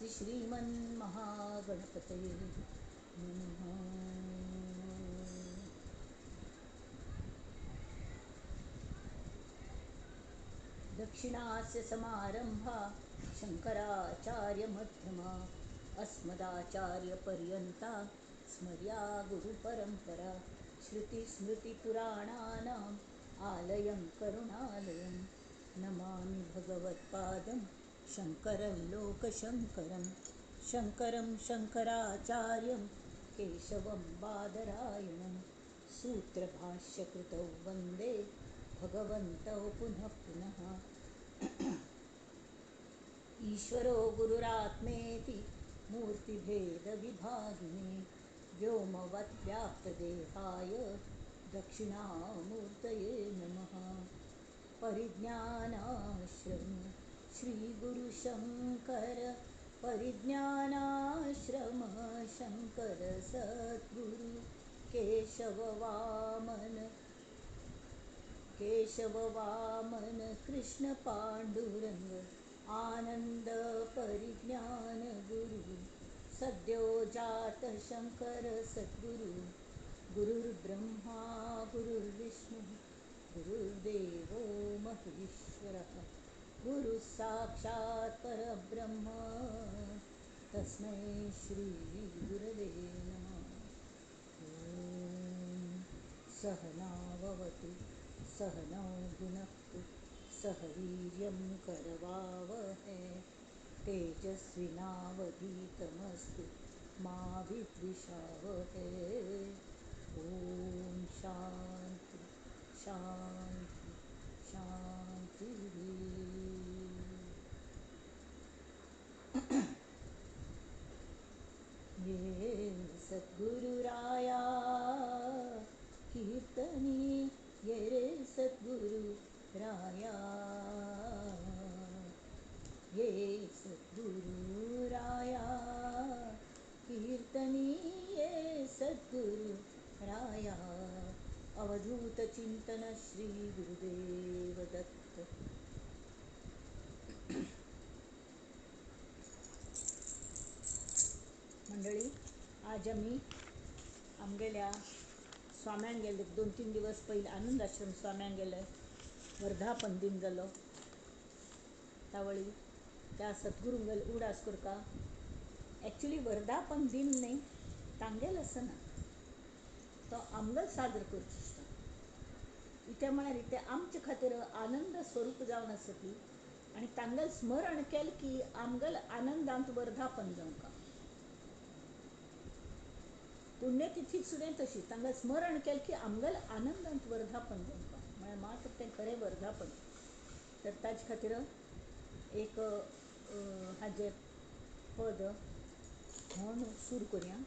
श्रीमन्महागणपतये नमः। दक्षिणास्य समारंभा शंकराचार्यमध्यमा अस्मदाचार्यपर्यन्ता स्मर्या गुरुपरंपरा। श्रुतिस्मृतिपुराणानाम् आलयं करुणालयं नमामि भगवत्पादं शङ्करं लोकशङ्करं। शङ्करं शङ्कराचार्यं केशवं बादरायणं सूत्रभाष्यकृतौ वन्दे भगवन्तौ पुनः पुनः। ईश्वरो गुरुरात्मेति मूर्तिभेदविभागिने व्योमवद्व्याप्तदेहाय दक्षिणामूर्तये नमः। परिज्ञानाश्रम श्रीगुरुशङ्कर परिज्ञानाश्रम शङ्कर सद्गुरु केशववामन कृष्ण पाण्डुरङ्ग आनन्द परिज्ञान गुरु सद्यो जात शङ्कर सद्गुरु। गुरुर्ब्रह्मा गुरुर्विष्णु गुरुर्देवो महेश्वरः गुरुः साक्षात् परब्रह्म तस्मै श्रीगुरवे नमः। ॐ सहनाववतु सहनौ भुनक्तु सह वीर्यं करवावहै तेजस्विनावधीतमस्तु मा विद्विषावहै। ॐ शान्ति शान्ति शान्तिः। ये सद्गुरुराया कीर्तनी ये रे सद्गुरुराया ये सद्गुरुराया कीर्तनी ये सद्गुरुराया। अवधूत चिंतन श्री गुरुदेव दत्त। मंडळी, आज आम्ही आमगेल्या स्वाम्यांक गेले 2-3 दिवस पयलीं आनंद आश्रम स्वाम्यांक गेले वर्धापन दिन जालो त्यावेळी त्या सद्गुरूंगेल उडास करता एक्चुअली वर्धापन दिन न्ही तांगेल आसना तो आमगेल साजरो करचो आसता इथे म्हळ्यार इथे आमचे खातीर आनंद स्वरूप जावन आसा ती आनी तांगेल स्मरण केलें की आमगेल आनंदांत वर्धापन जावंका। पुण्यतिथी सुद्दां तशी तांगेल स्मरण केलें की आमगेल आनंदांत वर्धापन जावंका म्हळ्यार मात तें खरें वर्धापन। तर ताजे खातीर एक हाजें पद म्हण सूर करुया।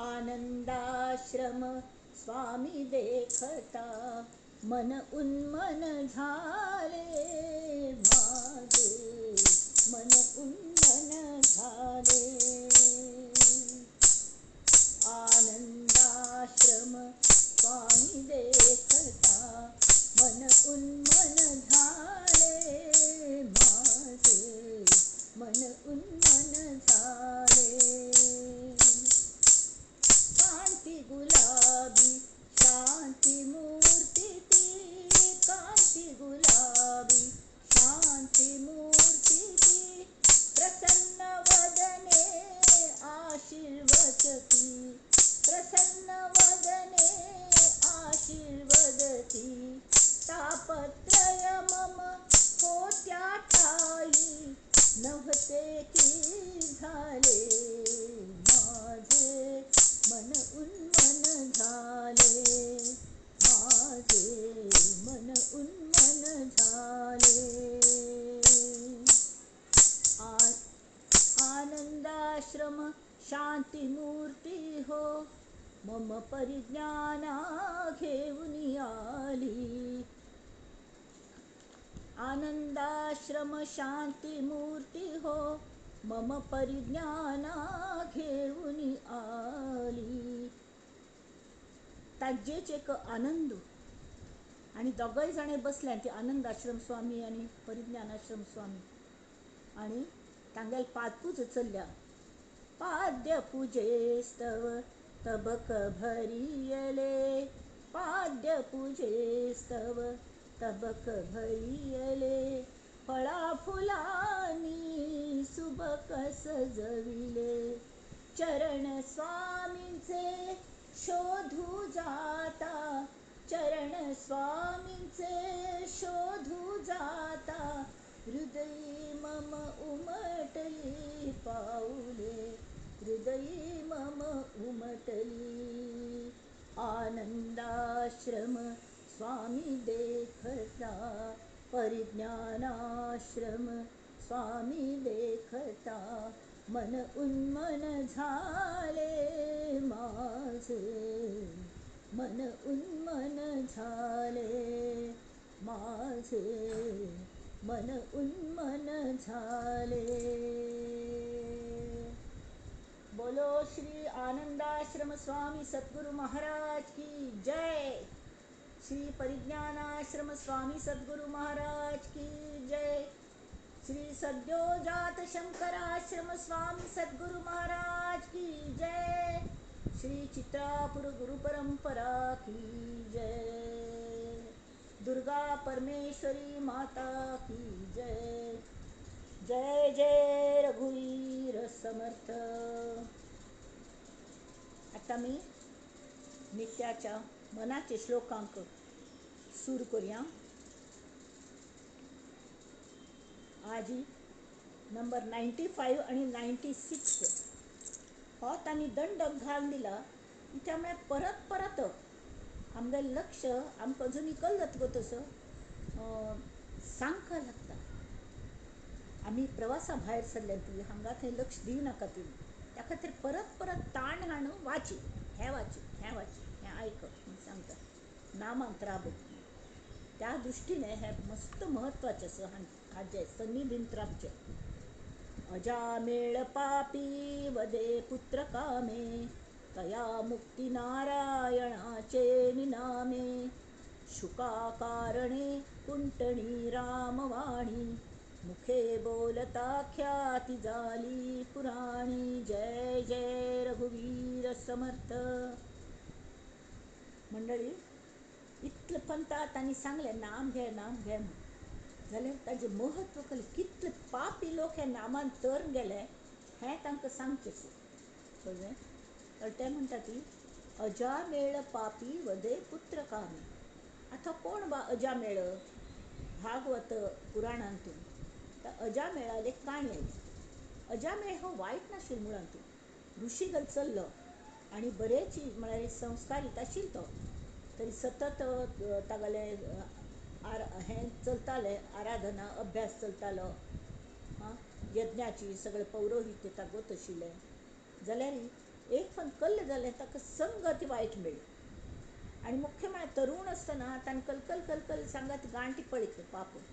आनंदाश्रम स्वामी देखता मन उन्मन झाले माझे मन उन्मन झाले। आनंदाश्रम स्वामी देखता मन उन्मन झाले माझे मन उन्मन झाले। कांती गुलाबी शांती मूर्ती ती कांती गुलाबी शांती मूर्ती ती प्रसन्न वदने आशीर्वचती प्रसन्न वदने आशीर्वदती। तापत्रय मम होत्या ठाई नव्हते की झाले माझे मन उन्मन झाले माझे मन उन्मन झाले। आनंदाश्रम शांती मूर्ती हो मम परिज्ञाना घेऊन आली। आनंदाश्रम शांती मूर्ती हो मम परिज्ञाना घेऊन आली। ताजेच एक आनंद आणि दोगय जाणे बसल्या ती आनंद आश्रम स्वामी आणि परिज्ञान आश्रम स्वामी आणि तांगेल पादपूज चलल्या पाद्य पूजेस्तव तबक भरियले पाद्य पूजेस्तव तबक भरियले फळा फुलांनी सुबक सजविले चरण स्वामींचे शोधू जाता चरण स्वामींचे शोधू जाता हृदयी मम उमटली पाऊले हृदयी मम उमटली आनंदाश्रम स्वामी देखता परिज्ञानाश्रम स्वामी देखता मन उन्मन झाले माझे मन उन्मन झाले माझे मन उन्मन झाले। बोलो श्री आनंदाश्रम स्वामी सद्गुरु महाराज की जय। श्री परिज्ञानाश्रम स्वामी सद्गुरु महाराज की जय। श्री सद्योजात शंकराश्रम स्वामी सद्गुरु महाराज की जय। श्री चित्रापुर गुरु परंपरा की जय। दुर्गा परमेश्वरी माता की जय। जय जय रघुवीर समर्थ। आता मी नित्याच्या मनाचे श्लोकांक सुरू करूया। आज नंबर 95 आणि 96 हो तांणी दंड घालून दिला त्यामुळे परत परत आमगे लक्ष आमकां अजून कळत गो तसं सांगका लागता। आम्ही प्रवासा भायर सरले ती हांगा थंय लक्ष दिव नाका ती त्या खातीर परत परत ताण हाडून वाची हें वाची हें वाची हें आयक सांगता नामांत राबत त्या दृष्टीने हे मस्त महत्वाचें असं हाजे सन्निधींत रावचें। अजामेळ पापी वदे पुत्र कामे तया मुक्ती नारायणाचे निनामे शुका कारणे कुंटणी रामवाणी मुखे बोलता ख्याती झाली पुराणी। जय जय रघुवीर समर्थ। मंडळी इतले पंथात आनी सांगले नाम घे म्हणून जाल्यार ताजें महत्व कळ्ळें कितले पापी लोक हे नामान तर गेले हें तांकां सांगचें कळ्ळें। तर ते म्हणटा ती अजामेळ पापी वदे पुत्र कामे। आतां कोण बा अजामेळ भागवत पुराणांतून तर अजामेळाली एक काणी आयली। अजामेळ हो वायट नाशिल्लो मुळांतून ऋषीगल चल्लो आनी बरेची म्हळ्यार संस्कारीत आशिल्लो तो तरी सतत तागेले हें चलतालें आराधना अभ्यास चलतालो यज्ञाची सगळे पौरोहित्य तागोत आशिल्लें जाल्यार एक फावट कल्ल जालें ताका संगत वायट मेळ्ळी आनी मुख्य म्हळ्यार तरूण आसतना ताणें कलकल कलकल सांगत गांठी पळयतली पापून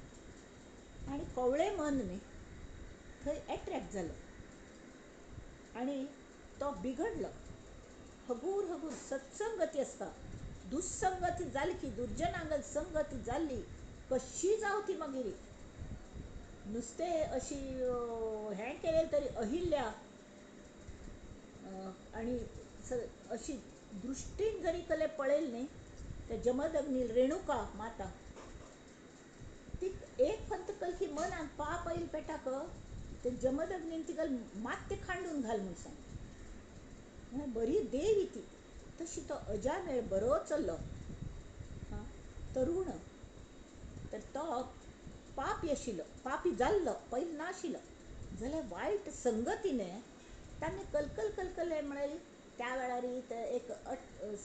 आनी कवळें मन न्ही थंय एट्रॅक्ट जालो आनी तो बिगडलो। हगूर हगूर सत्संगती आसता दुस्संगती जाली की दुर्जनांगल संगती जाल्ली कशी जावं ती मागीर नुस्तें अशी हें केलें तरी अहिल्या आनी अशी दृश्टीन जरी कले पळयलें न्ही ते जमदग्नी रेणुका माता ती एक फंत कलकी मनान पाप येयले पेटाक ते जमदग्नीन तिका मात्ते खांडून घाल म्हूण सांग बरी देवी ती तशी तो अजामेळ बरो चल्लो तरूण तर तो पापी आशिल्लो पापी जाल्लो पयलीं नाशिल्लो जाल्यार वायट संगतीने ताणें कलकल कलकल म्हळ्यार त्या वेळार एक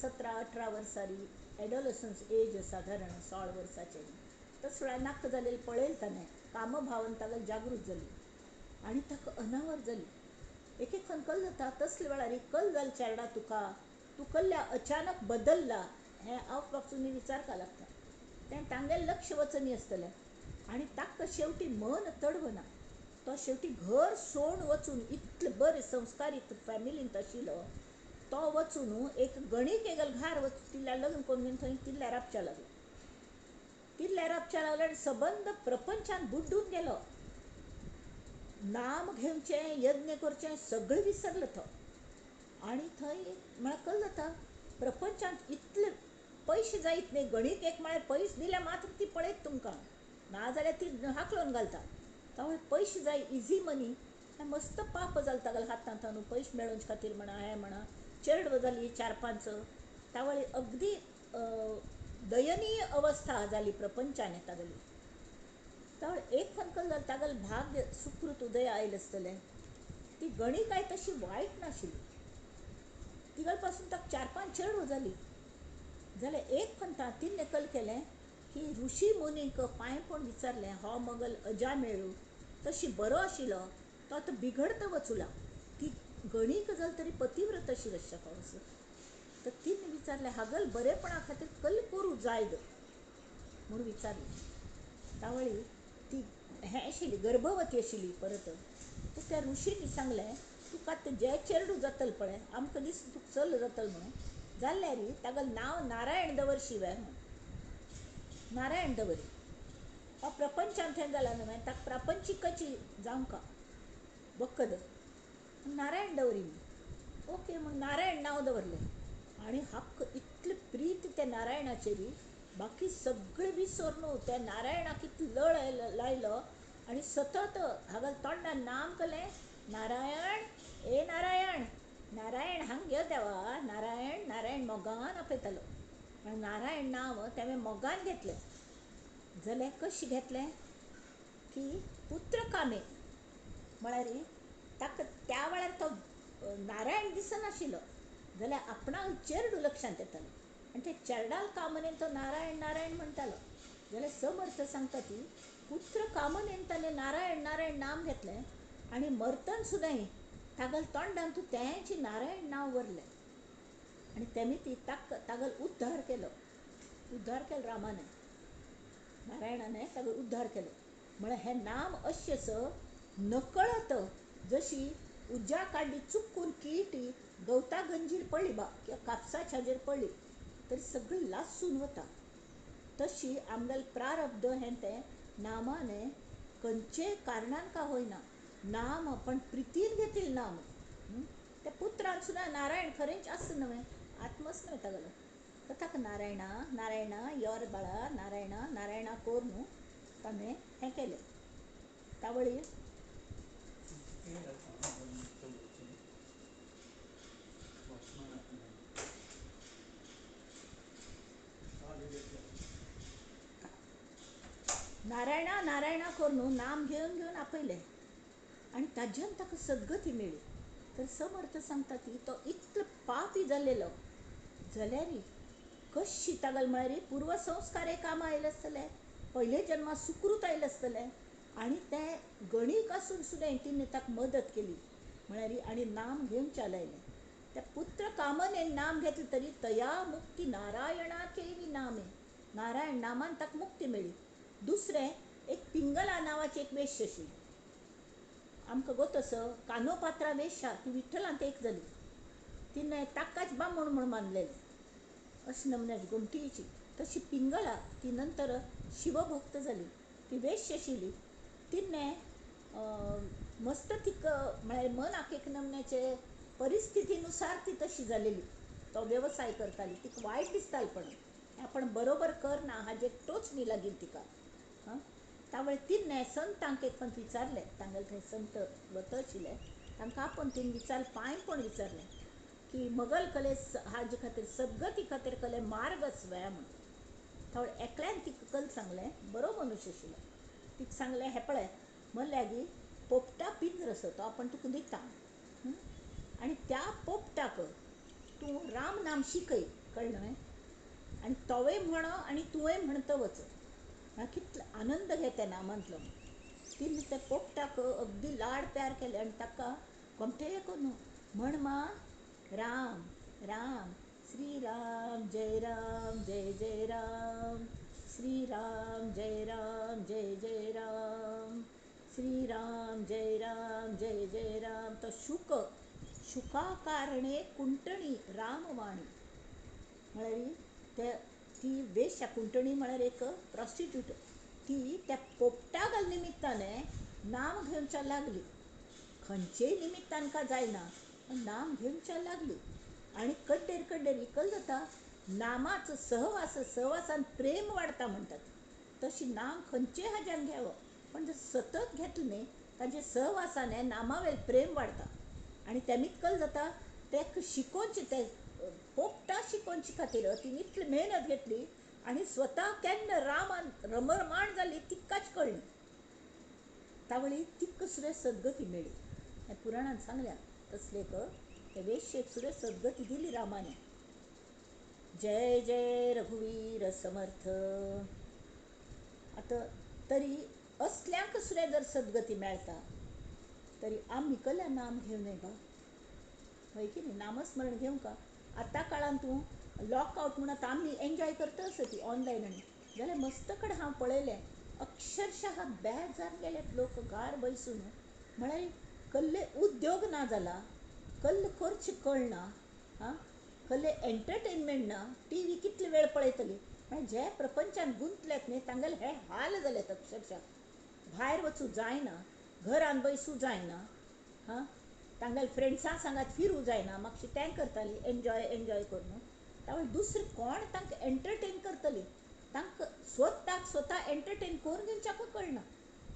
17-18 वर्सांनी एडोलसन्स एज सादारण 16 वर्सांचे तस वेळार नाका जालेली पळयलें ताणें कामभावन ताका जागृत जाली आनी ताका अनावर जाली। एक एक फावट कल जाता तसले वेळार कल जाल चेडा तुका तूं कल्ल्या अचानक बदलला हें आपसून विचारका लागता तें तांगेलें लक्ष वचनी आसतलें आनी ताका शेवटी मन तडवना तो शेवटी घर सोड वचून इतले बरे संस्कारीत फॅमिलींत आशिल्लो तो वचून एक गणिकेगल घार वचून तिल्ल्या लग्न करून घेवन थंय तिल्ल्या राबच्या लागलो इतल्या रातच्या लागल्यान सबंद प्रपंचान बुड्डून गेलो. नाम घेवचे, यज्ञ करचे सगळें विसरलो तो. आणि थंय म्हळ्यार कळ्ळें जाता प्रपंचांत इतले पयशे जायत न्ही. गणीक एक म्हळ्यार पयशे दिले मात्र ती पळयत तुमकां, नाजाल्यार ती हाकलून घालता. त्यामुळे पयशे जाय, इजी मनी. मस्त पाप जालें तागेल्या हातांत न्हू पयशे मेळोवचे खातीर म्हणा, हें म्हणा. चेडवां जाली 4-5. त्यावेळी अगदी दयनीय अवस्था जाली प्रपंचान तागेली. त्यावेळी एक फनकल जालें तागेलें भाग्य सुकृत उदय आयलें आसतलें. ती गणी काय तशी वायट नाशिल्ली. तिगल पासून ताका 4-5 चेडवां जाली. जाल्यार एक फनता तिणें कल केलें की ऋषी मुनीक पांयपण विचारलें. हो मोगल अजामेळू तशी बरो आशिल्लो, तो आतां बिघडता वचूला. ती गणीक जाल तरी पतिव्रत आशिल्ली शकावं असो. तर तिणें विचारलें हागल बरेपणा खातीर कल करूं जाय ग म्हणून विचारलें. त्यावेळी ती हें आशिल्ली, गर्भवती आशिल्ली परत. तर त्या ऋषींनी सांगलें तुका आतां जे चेडूं जातलें पळय, आमकां दिसता तुका चल जातलें म्हणून. जाल्यार तागेलें नांव नारायण दवर शिवाय म्हणून. नारायण दवरी. हो प्रपंचांत हें जाला न्हू, ताका प्रापंचिकाची जावंका वखद. नारायण दवरी. ओके म्हूण नारायण नांव दवरलें. आनी हक्क इतलें प्रीत त्या नारायणाचेरी, बाकी सगळें विसरून त्या नारायणाक इतलो लायलो. आनी सतत हागल तोंडान नाम केलें, नारायण ए नारायण, नारायण हांग यो देवा, नारायण नारायण मोगान आपयतालो. आनी नारायण नांव तेणें मोगान घेतलें. जाल्यार कशें घेतलें की पुत्र कामे म्हळ्यार ताका त्या वेळार तो नारायण दिसनाशिल्लो, जाल्यार आपणाक चेडूं लक्षांत येतालो. आनी ते चेडाल कामनेन तो नारायण नारायण म्हणटालो. जाल्यार समर्थ सांगता ती पुत्र कामनेन ताणें नारायण नारायण नाम घेतलें. आनी मरतना सुद्दां तागेल तोंडान तूं तेंचें नारायण नांव व्हरलें. आनी तेमी ती तागेलो उद्धार केलो. उद्धार केलो रामाने, नारायणाने तागेलो उद्धार केलो. म्हळ्यार हें नाम अशें स नकळत जशी उज्या काड्डी चुकून किळटी गवता गंजीर पडली बा किंवा कापसाच्या हाजेर पडली तरी सगळी लासून वता, तशी आमगेलें प्रारब्ध हें तें नामाने खंयचेय कारणान का होयना नाम पण प्रितीन घेतिल्लो नाम. त्या पुत्रान सुद्दां नारायण खरेंच आसा न्हय, आत्मस न्हय तागेलो. तर ताका नारायणा नारायणा यो रे बाळा, नारायणा नारायणा कोर न्हू ताणें हें केलें. त्यावेळी नारायणा नारायणा कोर न्हू नाम घेवन घेवन आपयलें. आनी ताज्यान ताका सद्गती मेळ्ळी. तर समर्थ सांगता ती तो इतलो पापी जाल्लेलो जाल्यार कशी तागेले म्हळ्यार पूर्व संस्कार कामां आयले आसतले, पयले जन्मांत सुकृत आयलें आसतलें. आनी तें गणीक आसून सुद्दां तिणें ताका मदत केली म्हळ्यार. आनी नाम घेवच्या लायलें. त्या पुत्र कामनेन नाम घेतलें तरी तया मुक्ती नारायणाकेवी नामे. नारायण नामान ताका मुक्ती मेळ्ळी. दुसरें एक पिंगला नांवाची एक वेश्य आशिल्ली. आमकां गोतस कानोपात्रा वेश्या ती विठ्ठलांत एक जाली. तिणें ताकाच बामण म्हूण मानलेलें. अशे नमन्याची घुमटीची. तशी पिंगळा ती नंतर शिवभक्त जाली. ती वेश्य आशिल्ली. तिणें मस्त तिक म्हळ्यार मनाक एक नमन्याचे परिस्थितीनुसार ती तशी जालेली. तो वेवसाय करताली, तिका वायट दिसतालें पण आपण बरोबर करना हाजेर टोचणी लागील तिका. त्यावेळी तिणें संतांक एक पंत विचारलें, तांगेले थंय संत वत आशिल्ले, तांकां आपोवन तिणें विचारलें, पांयपण विचारलें की मगल कले हाजे खातीर सद्गती खातीर कले मार्ग स्वया म्हूण. त्यावेळी एकल्यान तिका कल सांगलें, बरो मनुश्य आशिल्लो. तिका सांगलें हें पळय म्हणल्यार पोपटा पिंजर असो तो आपण तुका दिता. आनी त्या पोपटाक तूं राम नाम शिकय, कळ्ळें न्हय. आनी तोवय म्हणो आनी तुवें म्हणतो वच. कितलो आनंद घे त्या नामांतलो. तिणें त्या पोपटाक अगदी लाड प्यार केले आनी ताका कोमटे करून म्हण मा राम राम श्री राम जय जय राम, श्री राम जय जय राम, श्री राम जय जय राम. तो शुका कारणे कुंटणी रामवाणी म्हळ्यार ते ती वेश्या कुंटणी म्हळ्यार एक प्रॉस्टिट्यूट, ती त्या पोपटा घाल निमित्ताने नाम घेवच्या लागली. खंयचेय निमित्तान का जायना, नाम घेवच्या लागली. आणि कड्डेर कड्डेर इकल जाता नामाचं सहवासान प्रेम वाढता म्हणटात. तशी नाम खंयचे हाज्यान घ्यावं, पण जर सतत घेतलं न्ही तांचे सहवासाने नामावेल प्रेम वाढता. आणि तेमीत कल जाता ते शिकोवचे, ते पोपटा शिकोवचे खातीर तिने इतली मेहनत घेतली आणि स्वता केन्ना रामान रमरमाण जाली तिकाच कळ्ळी. तावळी तिक्क सुद्दां सद्गती मेळ्ळी. हे पुराणान सांगल्या तसलेक ते वेश्येक सुद्दां सद्गती दिली रामाने. जय जय रघुवीर समर्थ. आता तरी असल्यांक सुद्दां जर सद्गती मेळटा तरी आमी कल्या नाम घेवं नये बा, होय की न्ही? नामस्मरण घेवं का? आतां काळान तूं लॉकआउट म्हणत आमी एन्जॉय करता आसा ती ऑनलायन, आनी जाल्यार मस्त कडेन हांव पळयलें अक्षरशः बेजार गेलेत लोक घार बसून. म्हळ्यार कसले उद्योग ना जाला, कसले करचें कळना, कसले एंटरटेनमेंट ना. टी व्ही कितले वेळ पळयतली. मागीर जे प्रपंचान गुंतलेत न्ही तांगेले हे हाल जालेत अक्षरशः. भायर वचूं जायना, घरान बसूं जायना, तांगेले फ्रेंड्सां सांगात फिरूं जायना. मातशें तें करतालीं एन्जॉय करून. तावळे दुसरें कोण तांकां एंटरटेन करतली? तांकां स्वता एंटरटेन करून घेवच्याकूय कळना.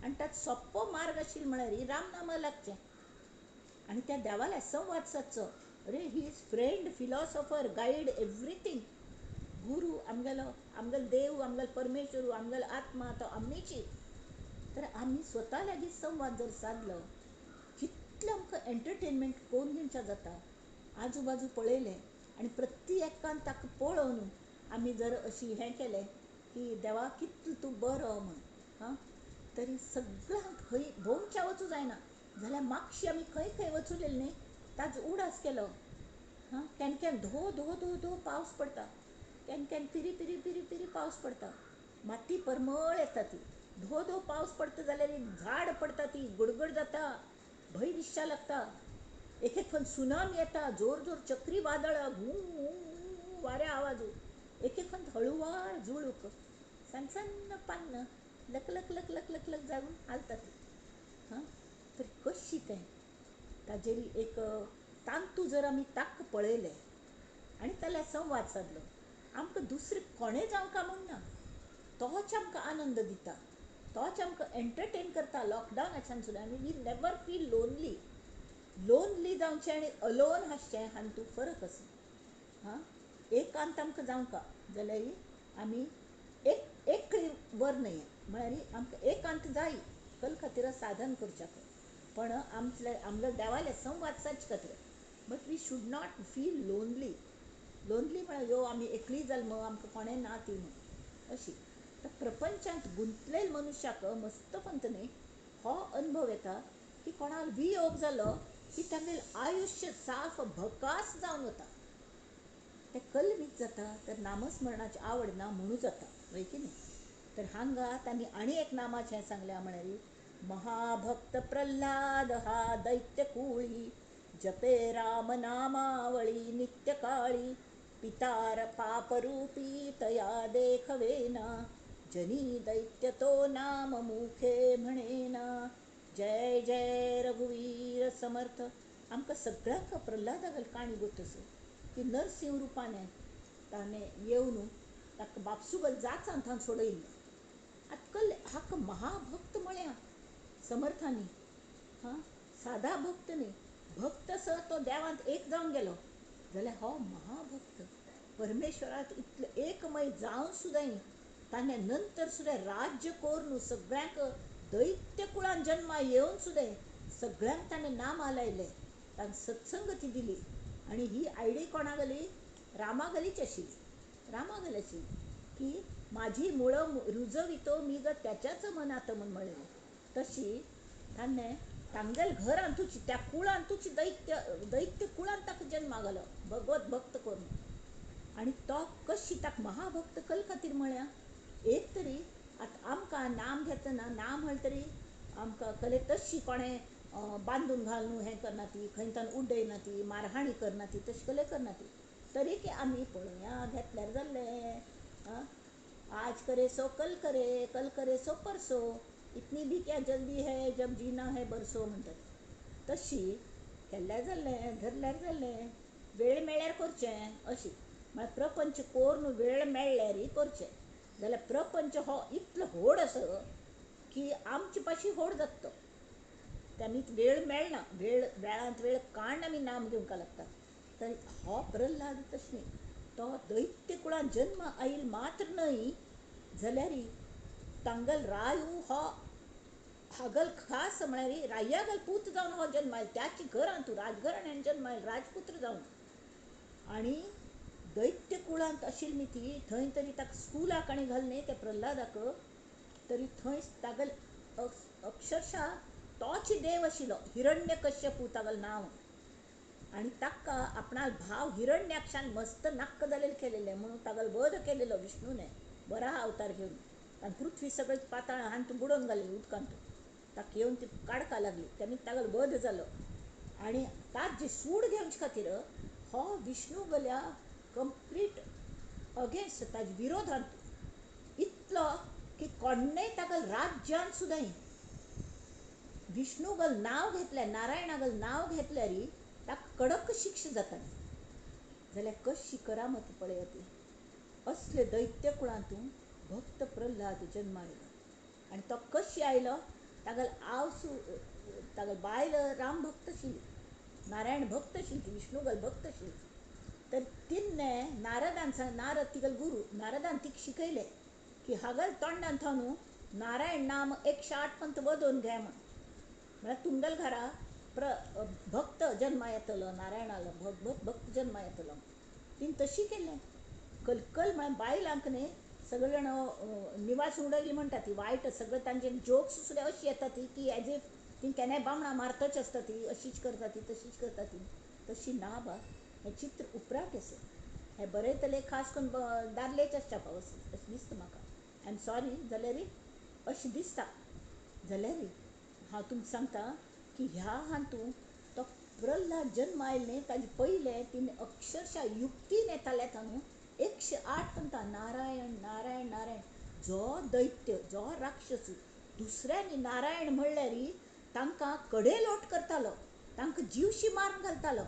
आनी ताचो सोप्पो मार्ग आशिल्लो म्हळ्यार रामनामा लागचें आनी त्या देवाले संवाद सादचो. अरे he is friend, philosopher, guide, everything. गुरू आमगेलो देव, आमगेलो परमेश्वर, आमगेलो आत्मा तो आमीची. तर आमी स्वता लागीं संवाद जर सादलो कितलें आमकां एंटरटेनमेंट करून घेवचें जाता. आजू बाजू पळयलें आनी प्रत्येकान ताका पळोवन आमी जर अशी हें केलें की देवा कितलो तूं बरो म्हण, तरी सगळ्यांक खंय भोंवच्या वचूं जायना. जाल्यार मातशी आमी खंय खंय वचूलेली न्ही ताजो उडास केलो. केन्ना धो धो धो धो पावस पडटा, केन्ना पिरी पिरी पिरी पिरी पावस पडटा. माती परमळ येता ती. धो धो पावस पडटा जाल्यार एक झाड पडटा ती गडगड जाता, भंय दिसच्या लागता. एक फावट सुनामी येता, जोर जोर चक्रीवादळां, घू वाऱ्या आवाजू. एक फावट हळुवार झुळूक, सन्न पान्न लक लक लक लक लक लक जाऊन हालता ती. तर कशी तें ताजेर एक तांतू जर आमी ताक पळयलें आनी ताल्या संवाद सादलो, आमकां दुसरें कोणें जावं म्हूण ना. तोच आमकां आनंद दिता, तोच आमकां एंटरटेन करता लॉकडावनाच्यान सुद्दां. आनी वी नेवर फील लोनली जावचें आनी अलोन आसचें हातूंत फरक आसा. एकांत आमकां जावं जाल्यार आमी एकळी वर न्हय, म्हळ्यार आमकां एकांत जाय कल खातीर साधन करच्याक, पण आमगे देवाले संवाद सादचे खातीर. But we should not feel lonely म्हळ्यार यो आमी एकली जल्म, आमकां कोणें ना ती म्हूण अशी. तर प्रपंचांत गुंतलेल्या मनशाक मस्तपंत न्ही हो अनुभव येता की कोणाल वियोग जालो की तांगेलें आयुश्य साफ भकास जावन वता. तें कलमीत जाता तर नामस्मरणाची आवड ना म्हणून जाता, वय की न्ही? तर हांगा तांणी आनी एक नामाचें सांगल्या म्हळ्यार महाभक्त प्रल्हाद हा दैत्य कुळी, जपे राम नामावळी नित्य काळी, पितार पापरूपी तया देखवेना, जनी दैत्य तो नाम मुखे म्हणेना. जय जय रघुवीर समर्थ. आमकां सगळ्यांक प्रल्हादागेल काणी गोतस की नरसिंह रुपाने ताणें येवन ताका बापसूगल जाचान थंय सोडयलें. आजकाल हाका महाभक्त म्हळ्या समर्थांनी, साधा भक्त न्ही. भक्त तो देवांत एक जावन गेलो जाल्यार हो महाभक्त परमेश्वरात इतलो एकमय जावन सुद्दां ताणें नंतर सुद्दां राज्य करून सगळ्यांक दैत्य कुळान जन्मा येवन सुद्दां सगळ्यांक ताणें नाम आलायलें, तांकां सत्संगती दिली. आनी ही आयडी कोणागेली? रामागेलीच आशिल्ली की माझी मुळं रुजवितो मी ग त्याच्याच मनात म्हूण म्हणलें. तशी ताणें तांगेल घर अंतुची त्या कुळान तुची दैत्य कुळान ताका जन्मा घालो भगवत भक्त करून. आनी तो कशी ताका महाभक्त कल खातीर म्हळ्या एक तरी आतां आमकां नाम घेतना नाम म्हणलें तरी आमकां कले तशी कोणें बांदून घालून हें करना ती, खंयच्यान उड्डयना ती, मारहाणी करना ती, तशें कले करना ती. तरी की आमी पळोवया घेतल्यार जाल्लें. हाँ? आज करे सो कल करे सो परसो, इतनी भी क्या जल्दी है जब जीना है बरसो म्हणटात तशी केल्ल्यार जाल्लें धरल्यार जाल्लें, वेळ मेळ्ळ्यार करचें अशी. म्हळ्यार प्रपंच कोर न्हू, वेळ मेळ्ळ्यार करचें. जाल्यार प्रपंच हो इतलो व्हड असो की आमचे पाशी व्हड जाता तो. त्यांनीच वेळ मेळना, वेळांत वेळ काण आमी नाम घेवंक लागता. तर हो प्रल्हाद तशी तो दैत्य कुळान जन्म आईल मात्र न्हय जाल्यार तांगल रायू हो हागल खास म्हळ्यार रायागल पूत जावन हो जन्म आयल. त्याची घरां तूं राजघराण्यान जन्म आयल राजपुत्र जावन. आनी दैत्य कुळांत आशिल्ली ती थंय तरी ताका स्कुलाक आनी घालनी त्या प्रल्हादाक. तरी थंय तागल अक्षरशा तोच देव आशिल्लो, हिरण्यकश्यपू तागेलें नांव. आनी ताका आपणा भाव हिरण्याक्षान मस्त नाक्क जालेले केलेले म्हणून तागेलो वध केलेलो विष्णूने वराह अवतार घेवन. ताणें पृथ्वी सगळी पाताळ हांतून बुडोवन घाली उदकांत. ताका येवन ती काडका लागली, त्यांनी तागेलो वध जालो. आनी ताची सूड घेवचे खातीर हो विष्णू गल्या कंप्लीट अगेन्स्ट ताजे विरोधांत इतलो की कोणेय ताका राज्यान सुद्दां विष्णूगल नांव घेतल्यार नारायणागल नांव घेतल्यार ताका कडक शिक्षा जाताली. जाल्यार कशी करामत पळयात. असले दैत्य कुळांतून भक्त प्रल्हाद जन्म आयलो. आनी तो कशी आयलो, तागेल आवसू तागेल बायल राम भक्त आशिल्ली, नारायण भक्त आशिल्ली, विष्णूगल भक्त आशिल्ली. तर तिन्ने नारद तिगल गुरू नारदान तिका शिकयलें की हागल तोंडान न्हू नारायण नाम 108 पंत वदोवन घे म्हण. म्हळ्यार तुमगल घरा भक्त जन्मा येतलो, नारायणालो भक्त जन्मा येतलो. तिन तशी केलें. कलकल म्हळ्यार बायलांक न्ही सगळे जाण निवास उडयली म्हणटा ती वायट सगळे तांचे जोक्स सुद्दां अशी येता ती की एज इफ ती केन्नाय बामणां मारतच आसता ती, अशीच करता ती तशीच करता ती. तशी ना बा, हें चित्र उपराट आसा. हें बरयतले खास करून दादलेच्या छापावं अशें दिसता म्हाका. आय एम सॉरी जाल्यार अशें दिसता. जाल्यार हांव तुमकां सांगता की ह्या हातूंत तो प्रल्हाद जन्म आयले न्ही ताजे पयलें तिणें अक्षरशा युक्तीन येताले न्हू 108 पंता नारायण नारायण नारायण. जो दैत्य जो राक्षस दुसऱ्यांनी नारायण म्हणल्यार तांकां कडेलोट करतालो, तांकां जीवशी मारून घालतालो.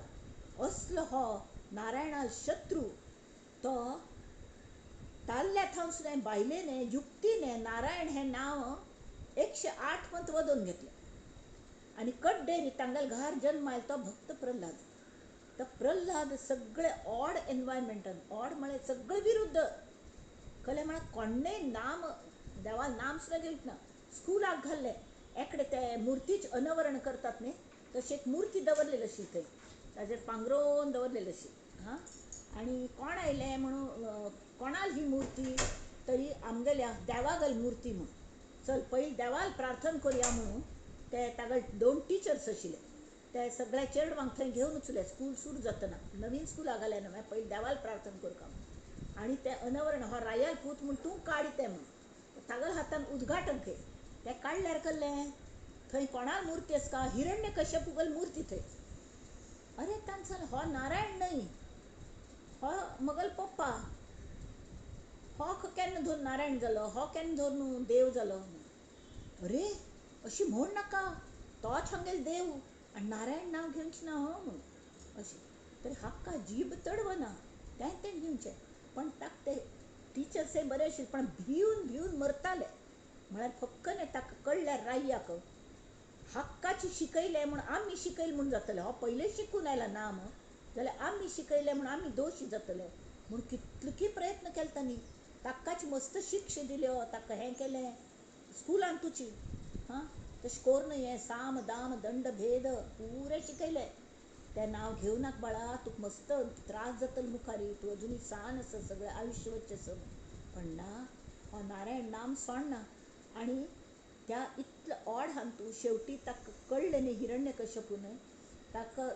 असलो हो नारायणा शत्रू तो ताल्ल्या थावन सुद्दां बायलेने युक्तीने नारायण हें नांव 108 पंत वदोवन घेतलें. आनी कड्डेरी तांगल घार जन्म आयलो तो भक्त प्रल्हाद. तो प्रल्हाद सगळे ऑड एनवायरमेंटान, ऑड म्हळ्यार सगळे विरुद्ध खरें म्हळ्यार कोणेय नाम देवा नाम सुद्दां घेवंक ना. स्कुलाक घाल्लें एकडे ते मुर्तीचे अनावरण करतात न्ही तशी एक मुर्ती दवरलेली आशिल्ली थंय, ताजेर पांघरोवन दवरलेली आशिल्ली. हां, आनी कोण आयलें म्हणून कोणाल ही मुर्ती, तरी आमगेल्या देवागल मुर्ती म्हूण. चल पयलीं देवाल प्रार्थना करया म्हणून ते तागेले 2 टिचर्स आशिल्ले, ते सगळ्या चेडवांक थंय घेवन वचले. स्कूल सुरू जातना नवीन स्कुलाक घालें न्हू, पयलीं देवाल प्रार्थना करता म्हणून. आनी ते अनावरण हो रायाल पूत म्हूण तूं काड तें म्हूण तागेल्या हातान उद्घाटन केलें. तें काडल्यार केल्लें थंय कोणाल मुर्ती आसा का, हिरण्यकश्यपूगल मुर्ती थंय. अरे तांचां हो नारायण न्हय, हो म्हगेलो पप्पा, हो केन्ना धरून नारायण जालो, हो केन्ना धरून देव जालो. अरे अशी म्हण नाका, तोच हांगेलो देव आनी नारायण नांव घेवचें ना हो म्हणून अशें. तरी हाका जीब तडवना, तें घेवचें. पण ताका ते टिचर्सय बरे आशिल्ले पण भिवन मरताले. म्हळ्यार फक्कने ताका कळल्यार रायाक हक्काची शिकयलें म्हूण आमी शिकयलें म्हूण जातलें. हो पयलें शिकून आयला नाम जाल्यार आमी शिकयलें म्हूण आमी दोशी जातले म्हूण कितलेकी प्रयत्न केले तांणी. ताकाच मस्त शिक्षा दिल्यो, ताका हें केलें स्कुलान तुची. हां, तशें कोर न्हय, हें साम दाम दंड भेद पुरें शिकयलें. तें नांव घेवं नाका बाळा, तुका मस्त त्रास जातलो मुखारी, तूं अजुनी सान आसा, सगळें आयुश्य वचचें आसा. पण ना, हो नारायण नाम सोडना. आनी त्या इतल्या ऑड हातूंत शेवटी ताका कळलें न्ही हिरण्यकश्यपून ताका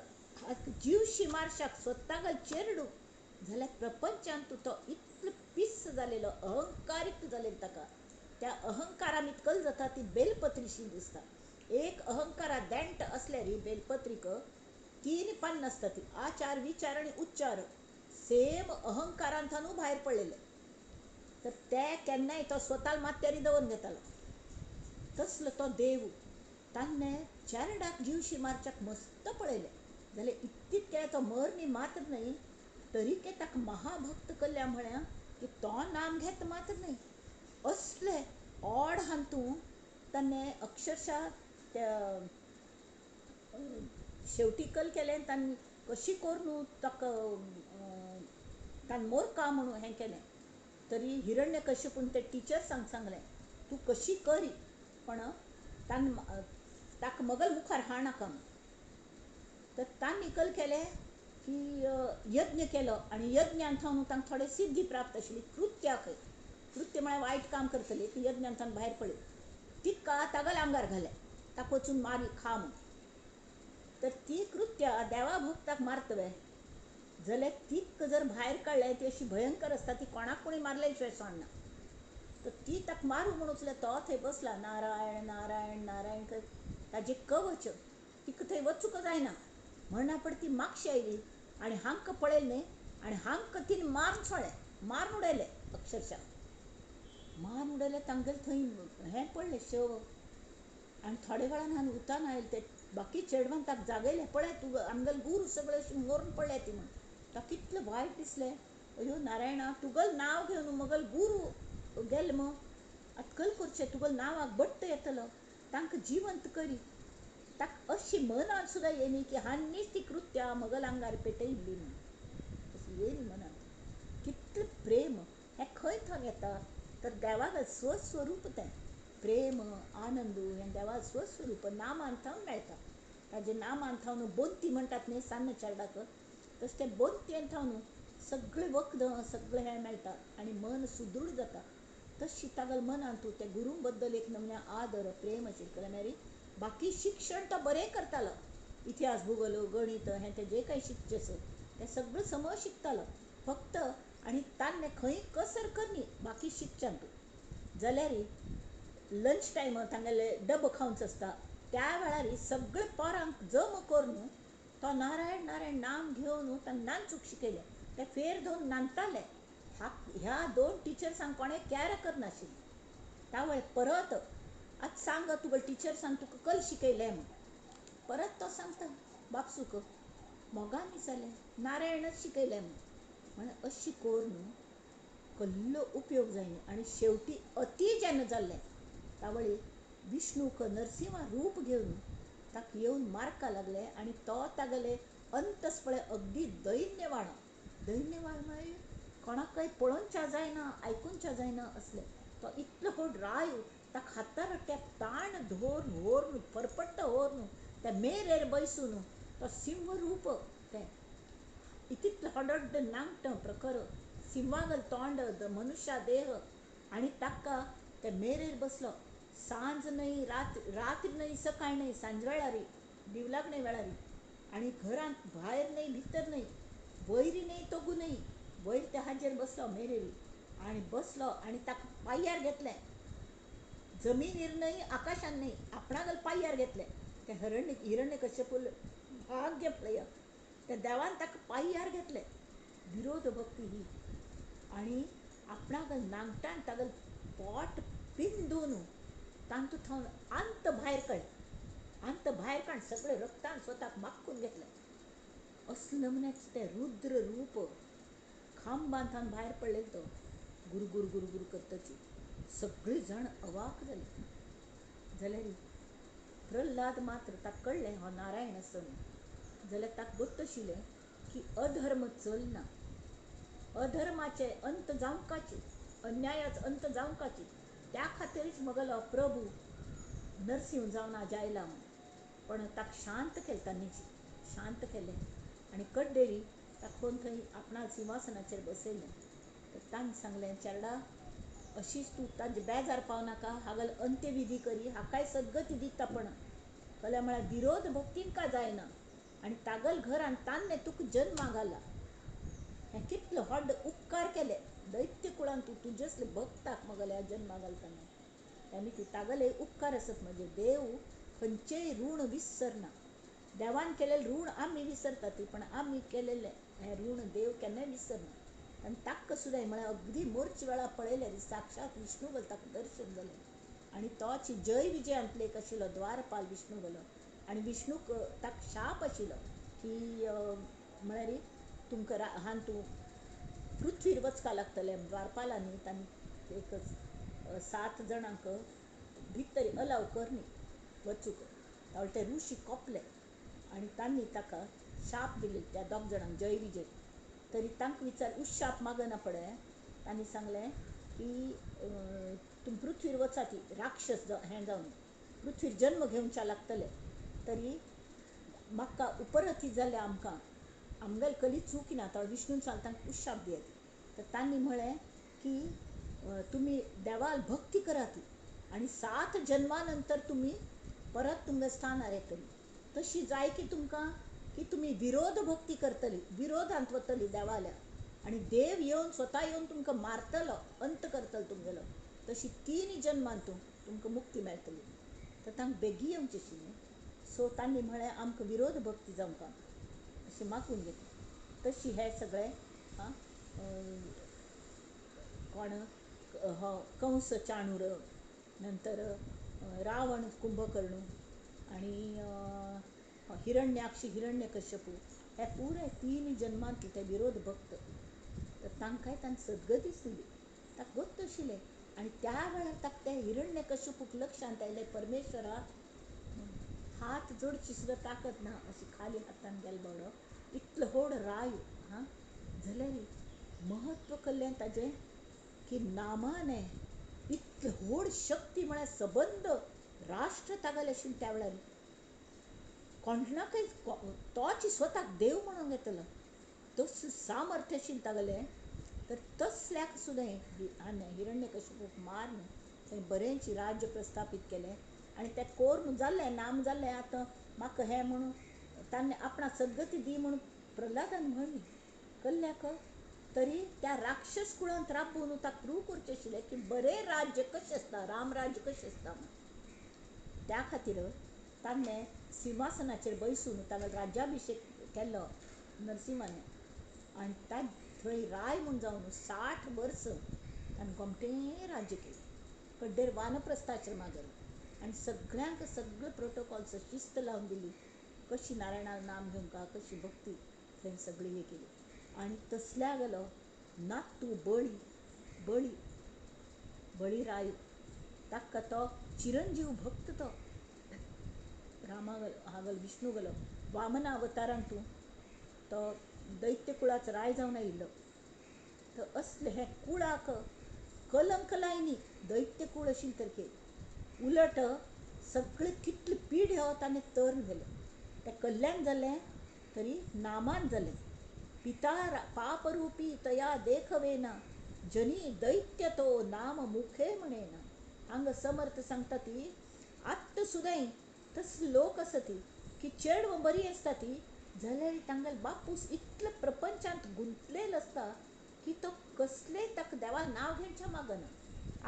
जीवशी मारशाक स्वतागल चेडूं जाल्यार प्रपंचांत तो इतलो पिस्स जालेलो, अहंकारीक जालेलो ताका. त्या अहंकारान इतकल जाता ती बेलपत्रीशी दिसता. एक अहंकारा देंट असल्यार ही बेलपत्रीक 3 पान आसता ती, आचार विचार आनी उच्चार सेम अहंकारांतून भायर पडलेले. तर ते केन्नाय तो स्वताल मात्यारी दवरून घेतालो. तसलो तो देव तान्ने चेरडाक जीवशी मारच्याक मस्त पळयले जाल्यार इतकीत केलें तो मरनी मात्र न्हय, तरीके ताका महाभक्त कल्ल्या म्हळ्या की तो नाम घेत मात्र न्हय. असले ओड हांतू तान्ने अक्षरशः त्या शेवटी कल केलें तांणी कशी करून ताका तान मोरका म्हणून हें केलें. तरी हिरण्यकश्यपून ते टिचर्सांक सांगलें तूं कशी करी, पण तान ताका मगल मुखार हाडनाका म्हूण. तर तांणी कल केलें की यज्ञ केलो आनी यज्ञान थावन तांकां थोडे सिद्धी प्राप्त आशिल्ली. कृत्य म्हळ्यार वायट काम करतली ती यज्ञान थावन भायर पडली. तिका तागल आंगार घालें ताका वचून मारी खा म्हूण. तर ती कृत्या देवा भक्ताक मारतवे जाल्यार तीक जर भायर काडलें ती अशी भयंकर आसता, ती कोणाक कोणी मारले शिवाय सोडना. तर ती ताका मारू म्हणून उचले तो थंय बसला नारायण नारायण नारायण करत. ताजे कवच तिका थंय वचूंक जायना म्हणना पड ती मागशी आयली आनी हांकां पळयलें न्हय आनी हांकां तिणें मारून सोडलें, मारून उडयलें. अक्षरशः मारून उडयलें. तांगेले थंय हें पडलें शव. आनी थोड्या वेळान हांवें उतान आयलें ते बाकी चेडवान ताका जागयलें, पळय तूं आमगेले गुरू सगळे अशी मरून पडले ती म्हण. ताका कितलें वायट दिसलें. अयो नारायणा तुगेलें नांव घेवन मगल गुरू गेले मग आतां कल करचें, तुगेलें नांवाक बट्ट येतलो, तांकां जिवंत करी. ताका अशी मनान सुद्दां येयनी की हांनीच ती कृत्या मगल आंगार पेटयल्ली म्हूण. तशी येयली मनान. कितलें प्रेम हें खंय थावन येता तर देवागेलें स्वस्वरूप तें. प्रेम आनंद हें देवा स्वस्वरूप नामान थावन मेळटा. ताजे नामान थावन बोंती म्हणटात न्ही सान्न चेरडाक, तशें तें बोंतयेन थावन सगळें वखदां सगळें हें मेळटा आनी मन सुदृढ जाता. तशी तागेले मनान तूं त्या गुरू बद्दल एक नमन्या आदर प्रेम आशिल्लें जाल्यार बाकी शिक्षण तो बरें करतालो. इतिहास भुगोल गणित हें तें जें कांय शिकचें आसत तें सगळें समज शिकतालो. फक्त आनी तान्ने खंय कसर करनी बाकी शिकच्यान तूं जाल्यार लंच टायमार तांगेले डब्ब खावंच आसता त्या वेळार सगळे पोरांक जम करून तो नारायण नारायण नाम घेवन तांकां नाचूंक शिकयलें. ते फेर धरून नाचताले. ह्या दोन टिचर्सांक कोणें कॅर करनाशिल्लें. त्या वेळार परत आतां सांग तुगे टिचर्सान तुका कल शिकयलें म्हूण. परत तो सांगता बापसूक मोगान विचारलें नारायणच शिकयलें म्हूण. म्हळ्यार अशी करून कसलो उपयोग जायना. आनी शेवटी अती जेन्ना जाल्लें त्या वेळी विष्णूक नरसिंह रूप घेवन ताका येवन मारका लागले आनी तो तागेले अंतस पळय अगदी दैन्यवाण म्हळ्यार कोणाकय पळोवनच्या जायना आयकूनच्या जायना असलें. तो इतलो व्हड राय ताका हातार ते ताण व्हरून फरफट्ट व्हरून त्या मेरेर बैसून तो सिंह रूप तें इतलो हडड नांगट प्रकर सिंहागल तोंड मनुष्या देह आनी ताका ते मेरेर बसलो. सांज न्हय रात्र न्हय सकाळ न्हय सांज वेळार दिवलागणे वेळार आनी घरांत भायर न्हय भितर न्हय वयर न्हय तोगू न्हय वयर त्या हाजेर बसलो मेरेर आनी बसलो आनी ताका पांयार घेतलें. जमिनीर न्हय आकाशान न्हय आपणागेले पांयार घेतले. ते हिरण्यकश्यपू भाग्य पळया त्या देवान ताका पांयार घेतले. विरोध भक्ती ही आनी आपणागेले नांगटान तागेलें पोट पिंजून तांतू थावन अंत भायर काड सगळें रक्तान स्वताक माखून घेतलें. असले नमन्याचें तें रुद्र रूप खांबान थावन भायर पडलेलो तो गुरू गुरू गुरू गुरू करतची सगळीं जाण अवाक जालीं. जाल्यार प्रल्हाद मात्र ताका कळ्ळें हो नारायण असो न्ही. जाल्यार ताका गोट्ट आशिल्लें की अधर्म चलना, अधर्माचे अंत जावंकाची, अन्यायाचो अंत जावंकाची. त्या खातीरच मगलो प्रभू नरसिंह जावन आज आयला म्हूण. पण ताका शांत केलें तांणी शांत केलें आनी कड्डेरी ताका कोण थंय आपणा सिंहासनाचेर बसयलें. तर तांणी सांगलें चेरडा अशीच तूं तांचे बेजार पावनाका हागल अंत्यविधी करी हाकाय सद्गती दिता पण कल्या म्हळ्यार विरोध भक्तीन का जायना आनी तागल घरान तान्ने तुका जन्मा घाला. हें कितले व्हड उपकार केले दैत्य कुळान तूं तुजे असले भक्ताक मगल्या जन्मा घालतना. आनी ती तागले उपकार आसत म्हणजे देव खंयचेय ऋण विसरना. देवान केलेलें ऋण आमी विसरता ती पण आमी केलेलें हें ऋण देव केन्नाय विसरना. आनी ताका सुद्दां म्हळ्यार अगदी मोर्च वेळा पळयलें साक्षात विष्णुगल ताका दर्शन जालें आनी तोच जय विजयांतलो आशिल्लो द्वारपाल विष्णुगलो आनी विष्णूक ताका शाप आशिल्लो की म्हळ्यार तुमकां हान तूं पृथ्वीर वचका लागतलें द्वारपालांनी तांणी एक 7 जाणांक भितर अलाव करनी वचूंक ते ऋषी कोपले आनी तांणी ताका शाप दिले त्या 2 जाणांक जय विजय तरी तांकां विचार उशाप मागना पळय तांणी सांगलें की तुम पृथ्वीर वचाती राक्षस हें जावन पृथ्वीर जन्म घेवच्या लागतले तरी म्हाका उपरती जाल्या आमगेली कली चूक ना तो विष्णून सांगता तांकां उशाप दियात तर तांणी म्हळें की तुमी देवाल भक्ती करात आनी 7 जन्मानंतर तुमी परत तुमगे स्थानार येतली तशी जाय की तुमकां की तुमी विरोध भक्ती करतली विरोधांत वतली देवाल्या आनी देव येवन स्वता येवन तुमकां मारतलो अंत करतलो तुमगेलो तशी 3 जन्मांतून तुमकां मुक्ती मेळटली तर तांकां बेगी येवचें आशिल्लें सो तांणी म्हळें आमकां विरोध भक्ती जावंक अशें मागून घेतलें तशी हे सगळें कोण हो कंस चाणूर नंतर रावण कुंभकर्ण आनी हिरण्याक्ष हिरण्यकश्यपू हे पुरे 3 जन्मांतले ते विरोध भक्त तर तांकांय तांणी सद्गतीच दिली ताका गोत्त आशिल्लें आनी त्या वेळार ताका त्या हिरण्यकश्यपूक लक्षांत आयलें परमेश्वरा हात जोडची सुद्दां ताकत ना अशी खाली हातान गेलो बावडो इतलो व्हड राय जाल्यार महत्व कल्लें ताजें की नामाने इतली व्हड शक्ती म्हळ्यार सबंद राष्ट्र तागेलें आशिल्लें त्या वेळार कोणाकय तोच स्वताक देव म्हणून घेतलो तसलें सामर्थ्य आशिल्लें तागेलें तर तसल्याक सुद्दां हिरण्यकश्यपूक मारून थंय बरेंची राज्य प्रस्थापीत केलें आनी तें कोरून जाल्लें नाम जाल्लें आतां म्हाका हें म्हणून ताणें आपणा सद्गती दी म्हणून प्रल्हादान म्हणली कल्ल्याक तरी त्या राक्षस कुळांत राबून ताका प्रूव करचें आशिल्लें की बरें राज्य कशें आसता रामराज्य कशें आसता त्या खातीर ताणें सिंहासनाचेर बसून ताका राज्याभिशेक केल्लो नरसिंहान आनी थंय राय म्हूण जावन 60 वर्स ताणें गोमटें राज्य केलें कड्डेर वानप्रस्थाश्रमा गेलो आनी सगळ्यांक सगळे प्रोटोकॉल्स शिस्त लावन दिली कशी नारायणाक नाम घेवंका कशी भक्ती थंय सगळी हे केली आनी तसल्या गेलो नातू बळी राय ताका तो चिरंजीव भक्त तो रामा हागल विष्णू गेलो वामना अवतारांत तो दैत्य कुळाचो राय जावन आयिल्लो तर असले हे कुळाक कलंक लायनी दैत्य कुळ आशिल्ले तरके उलट सगळे कितले पिढ्यो ताणें तरून गेले तें कल्याण जालें तरी नामान जालें पिता पापरूपी तया देखवेना जनी दैत्य तो नाम मुखे म्हणेना हांगा समर्थ सांगता ती आत्त सुद्दां तसले लोक आसा ती की चेडवां बरी आसता ती जाल्यार तांगेलो बापूस इतले प्रपंचांत गुंतलेलो आसता की तो कसलेय ताका देवा नांव घेवचें मागना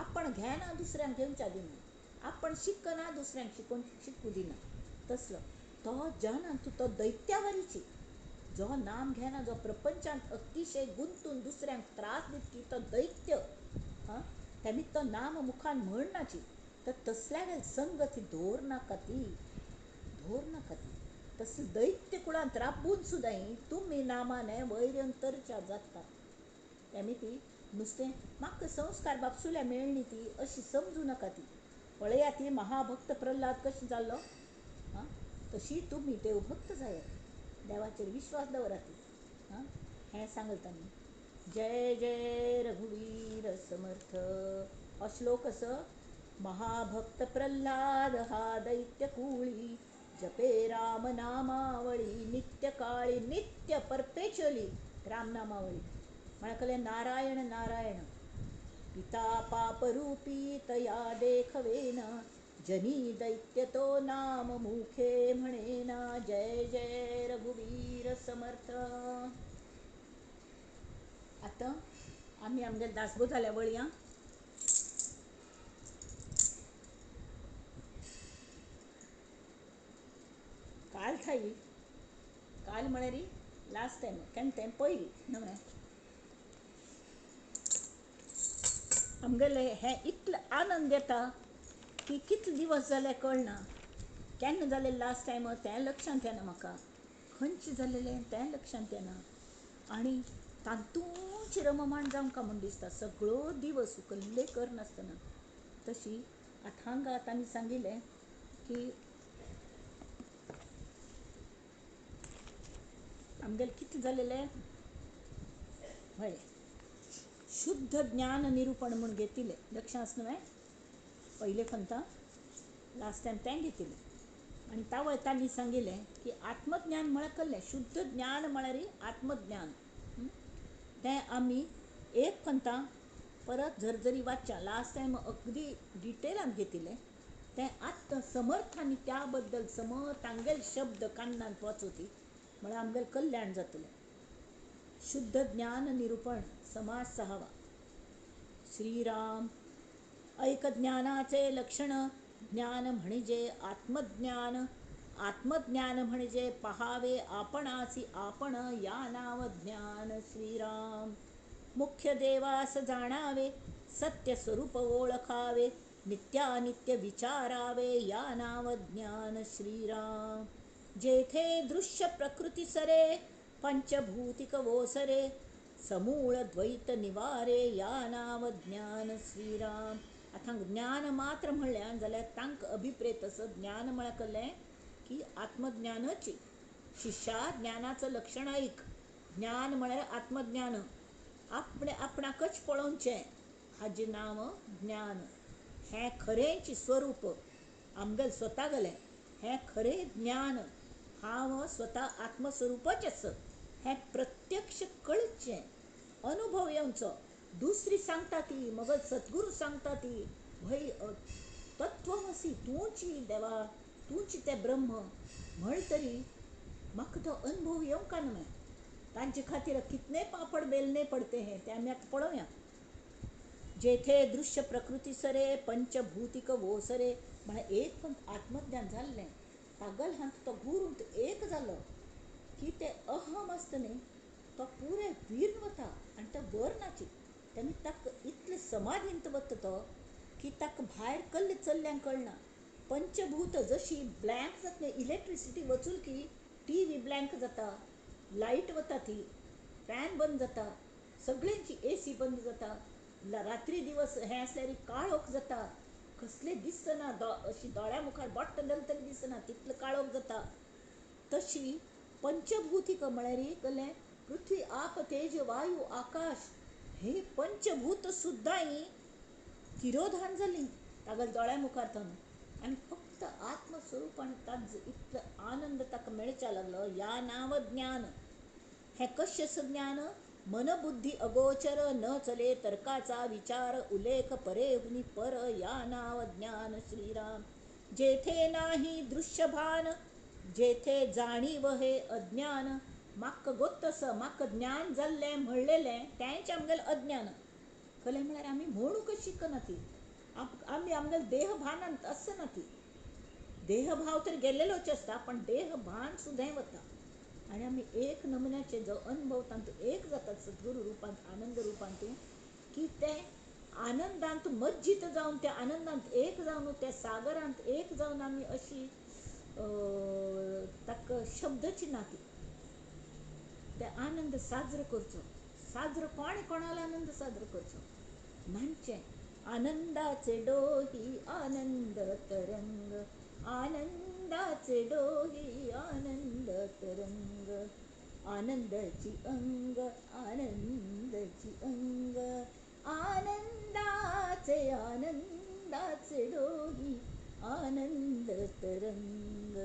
आपण घेना दुसऱ्यांक घेवच्या दिना आपण शिकना दुसऱ्यांक शिकूं दिना तसलो तो जाणा तूं तो दैत्यावरीची जो नाम घेना जो प्रपंचांत अतिशय गुंतून दुसऱ्यांक त्रास दितकी तो दैत्य तेमी तो नाम मुखान म्हणनाची तर तसल्या संगती दवरनाका ती तसले दैत्य कुळांत राबून सुद्दां तुमी नामाने वैरंतरच्या जाता तेमी ती नुस्तें म्हाका संस्कार बापसुल्या मेळ्ळी ती अशी समजू नाका ती पळया ती महाभक्त प्रल्हाद कशी जाल्लो तशी तुमी देव भक्त जायात देवाचेर विश्वास दवरात हें सांगलें तांणी जय जय रघुवीर समर्थ हो श्लोक असो महाभक्त प्रल्हाद हा दैत्य कुळी जपे राम नामावळी नित्य काळी नित्य परपेच्युअली राम नामावळी म्हळ्यार नारायण नारायण पिता पापरूपी तया देखवेना जनी दैत्य तो नाम मुखे म्हणेना जय जय रघुवीर समर्थ आता आम्ही आमगे दासबोध जाल्या वळया काल थाई काल म्हळ्यार लास्ट टायम केन्ना तें पयलीं न्हय आमगेले हें इतलें आनंद येता की कितले दिवस जाले कळना. केन्ना जालें लास्ट टायम तें लक्षांत येना म्हाका, खंयचे जालेलें तें लक्षांत येना. आनी तातूंच रममाण जावं काय म्हूण दिसता, सगळो दिवस उकल्ले करनासतना. तशी आतां हांगा तांणी सांगिल्लें की आमगेलें कितें जालेलें हय, शुद्ध ज्ञान निरूपण म्हूण घेतिल्लें, लक्षां आसा न्हय. पयले खंता लास्ट टायम तें घेतिल्लें. आनी तावय तांणी सांगिल्लें की आत्मज्ञान म्हळ्यार कसलें, शुद्ध ज्ञान म्हळ्यार आत्मज्ञान. तें आमी एक खंता परत झरझरी वाचच्या. लास्ट टायम अगदी डिटेलान घेतिल्लें तें आत्म समर्थांनी त्या बद्दल तांगेले शब्द कान्नांत वाचोवपी म्हळ्यार आमगेलें कल्याण जातलें. शुद्ध ज्ञान निरूपण समास 6. श्रीराम. ऐक ज्ञानाचे लक्षण. ज्ञान म्हणजे आत्मज्ञान. आत्मज्ञान म्हणजे पहावे आपणासी आपण, या नाव ज्ञान. श्रीराम. मुख्य देवास जाणावे, सत्य स्वरूप ओळखावे, नित्यानित्य विचारावे, या नाव ज्ञान. श्रीराम. जेथे दृश्य प्रकृती सरे, पंचभूतिक ओसरे, समूळ द्वैत निवारे, या नाव ज्ञान. श्रीराम. आता ज्ञान मात्र म्हणल्यार जाल्यार तांकां अभिप्रेत असं ज्ञान म्हळ्यार कसलें की आत्मज्ञानच. शिष्या ज्ञानाचं लक्षण ऐक. ज्ञान म्हळ्यार आत्मज्ञान. आपणाकच पळोवचें हाजें नांव ज्ञान. हें खरेंच स्वरूप आमगेलें स्वतागेलें, हें खरें ज्ञान. हांव स्वता आत्मस्वरूपच आस हें प्रत्यक्ष कळचें, अनुभव येवचो. दुसरी सांगता ती, मग सद्गुरू सांगता ती, भय तत्वमसी, तूंच देवा, तूंच तें ब्रह्म म्हणटरी म्हाका तो अनुभव येवंक न्हय. तांचे खातीर कितने पापड बेलने पडते हैं ते आमी आतां पळोवया. जेथे दृश्य प्रकृती सरे, पंचभूतिक ओसरे म्हळ्यार एक पण आत्मज्ञान जाल्लें. तागल हांत तो गुरू एक जालो की ते अहम आसता न्ही तो पुरे वीर वता आनी तो वर नाची. तेन्ना ताका इतले समाधींत वता तो की ताका भायर कसलें चल्ल्यांक कळना. पंचभूत जशी ब्लँक जाता, इलेक्ट्रिसिटी वचून की टीव्ही ब्लँक जाता, लायट वता ती, फॅन बंद जाता, सगळ्यांची AC बंद जाता, रात्री दिवस हें आसल्यार काळोख जाता, कसलें दिसना, अशी दोळ्या मुखार बट्ट जालें तरी दिसना, तितलो काळोख जाता. तशी पंचभूतिक म्हळ्यार कसलें पृथ्वी आप तेज वायू आकाश हे पंचभूत सुद्दां तिरोधान जालीं तागेल्या दोळ्या मुखार थावन. आनी फक्त आत्मस्वरूपान ताज इतलो आनंद ताका मेळच्या लागलो, या नाव ज्ञान. हें कशें ज्ञान. मन बुद्धी अगोचर, न चले तर्काचा विचार, उल्लेख परेहुनी पर, या नाव ज्ञान. श्रीराम. जेथे नाही दृश्य भान, जेथे जाणीव हे अज्ञान. म्हाका गोत्तस, म्हाका ज्ञान जाल्लें म्हणलेलें तेंच आमगेलें अज्ञान. कलें म्हळ्यार आमी म्हणूंक शिकना ती. आमी आमगेल्या देह भानांत आसना ती. देहभाव तर गेलेलोच आसता, पण देह भान सुद्दां वता. आनी आमी एक नमुन्याचे जो अनुभव तांतूं एक जातात सद्गुरू रुपांत, आनंद रुपांत, की ते आनंदांत मज्जित जावन त्या आनंदांत एक जावन त्या सागरांत एक जावन आमी अशी ताका शब्दची ना ती. ते आनंद साजरो करचो. साजरो कोणाला आनंद साजरो करचो. न्हांचे आनंदाचे डोही आनंद तरंग, आनंदाचे डोही आनंद तरंग, आनंदाची अंग, आनंदाची अंग, आनंदाचे डोही आनंद तरंग.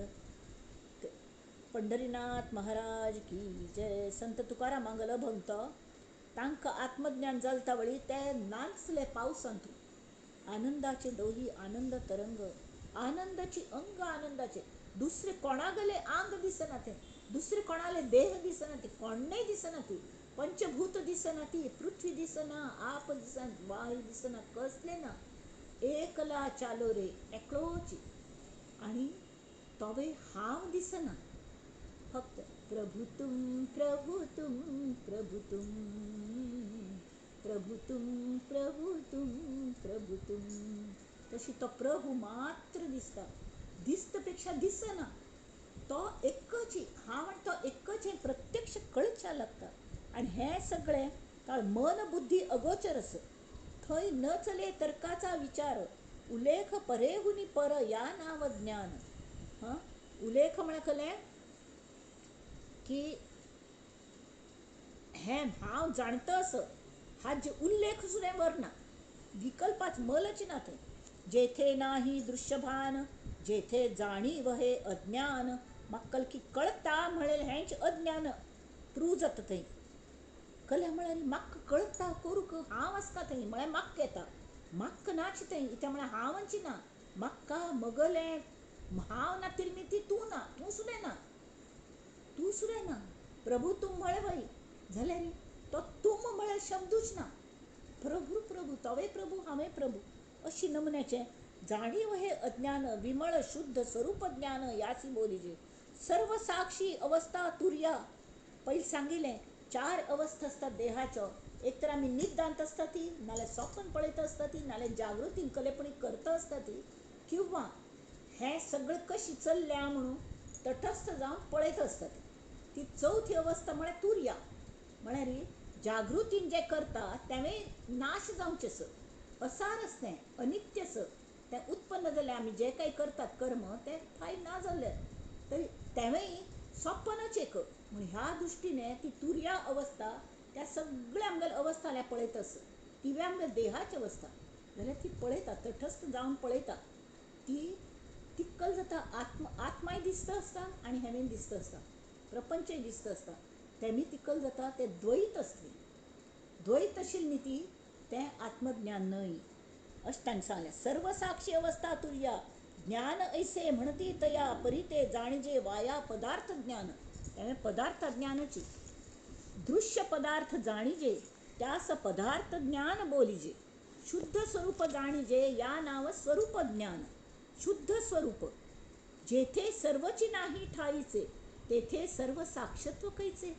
पंढरीनाथ महाराज की जय. संत तुकाराम हांगलो भंगतो, तांकां आत्मज्ञान जालता वळी ते नाचले पावसांत. आनंदाचे डोही आनंद तरंग, आनंदाची अंग, आनंदाचे. दुसरे कोणागले आंग दिसना ते, दुसरे कोणाले देह दिसना ती, कोणेय दिसना ती, पंचभूत दिसना ती, पृथ्वी दिसना, आप दिसना, वायू दिसना, कसले ना. एकला चालो रे, एकलोच. आनी तोवे हांव दिसना. फक्त प्रभु तुम, प्रभु तुम, प्रभु तुम, प्रभु तुम प्रभु तुम. तशी तो प्रभू मात्र दिसता. दिसतपेक्षा दिसना तो एकच हा म्हणतो एकच हे प्रत्यक्ष कळच्या लागता. आणि हे सगळे मन बुद्धी अगोचर अस थंय न चले तर्काचा विचार. उल्लेख परेहुनी पर या नाव ज्ञान. उल्लेख म्हणकले की हे भाव जाणतस हा जे उल्लेख सुद्धा वरना विकल्पाच मलच ना ते. जेथे नाही दृश्यभान जेथे जाणीव हे अज्ञान. मक्कल की कळता म्हणेल हेंच अज्ञान प्रूव जाता थंय. कल्या म्हळ्यार म्हाका कळता करूक हांव आसता थंय म्हळ्यार म्हाका येता. म्हाका नाच थंय इथे म्हळ्यार हांवची ना. म्हाका मगले हांव ना तिरमिती तूं ना. तूं सुद्धा ना. प्रभू तुम म्हळे बाई जाल्यार तो तुम म्हळ्यार शब्दूच ना. प्रभू प्रभू तवे प्रभू हांवें प्रभू अशी नमुन्याचे जाणीव हे अज्ञान. विमळ शुद्ध स्वरूप ज्ञान यासी बोलीजे. सर्व साक्षी अवस्था तुर्या. पहिले सांगिले 4 अवस्था असतात देहाच्यो. एक तर आम्ही निदांत असता ती, नाल्यार स्वप्न पळयत असता ती, नाल्यार जागृतीन कलेपणी करता असता ती, किंवा हे सगळं कशी चल्ल्या म्हणून तटस्थ जावन पळयत असता ती चौथी अवस्था म्हळ्यार तुर्या. म्हळ्यार जागृतीन जे करता तेवेय नाश जावचेस असार असतें अनित्यस तें उत्पन्न जालें. आमी जे काही करतात कर्म ते फाय ना जाल्ले तरी तेवेय स्वप्नच एक म्हण ह्या दृष्टीने ती तुर्या अवस्था त्या सगळ्या आमगेल्या अवस्थाल्या पळयतस. तिव्या आमगे देहाची अवस्था जाल्यार ती पळयता तटस्थ जावन पळयता. ती तिक्कल जाता. आत्माय दिसता असता आणि हेवेन दिसता असता. प्रपंचय दिसता असता. तेमी तिक्कल जाता. ते द्वैत असते. द्वैत आशिल्ली न्ही ती तें आत्मज्ञान न्हय अशें तांणी सांगलें. सर्व साक्षी अवस्था तुर्या ज्ञान ऐसे म्हणती तया परिते जाणजे वाया पदार्थ ज्ञान. त्यामुळे पदार्थ ज्ञानाची दृश्य पदार्थ जाणीजे त्यास पदार्थ ज्ञान बोलीजे. शुद्ध स्वरूप जाणीजे या नाव स्वरूप ज्ञान. शुद्ध स्वरूप जेथे सर्वची नाही ठाईचे तेथे सर्व साक्षत्व कैचे.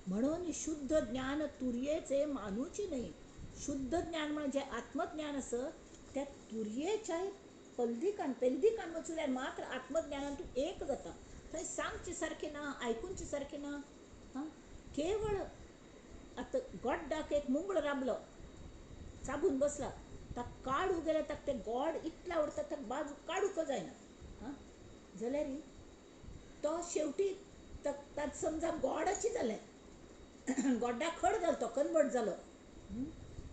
म्हणून शुद्ध ज्ञान तुर्येचे मानूची नाही. शुद्ध ज्ञान म्हणजे आत्मज्ञान असं त्या तुर्येच्या पेलदिकान वचूल्यार मात्र आत्मज्ञानान तूं एक जाता. थंय सांगचे सारखे ना, ऐकूनचे सारखे ना. केवळ आता गोड्डाक एक मुंगळ राबलो चाबून बसला ताका काडू गेल्यार ताका ते गोड इतलें आवडटा ताका बाजू काडूक जायना. जाल्यार तो शेवटी ताका समजा गोडाची जालें गोड्डा खड जालो तो कन्वर्ट जालो.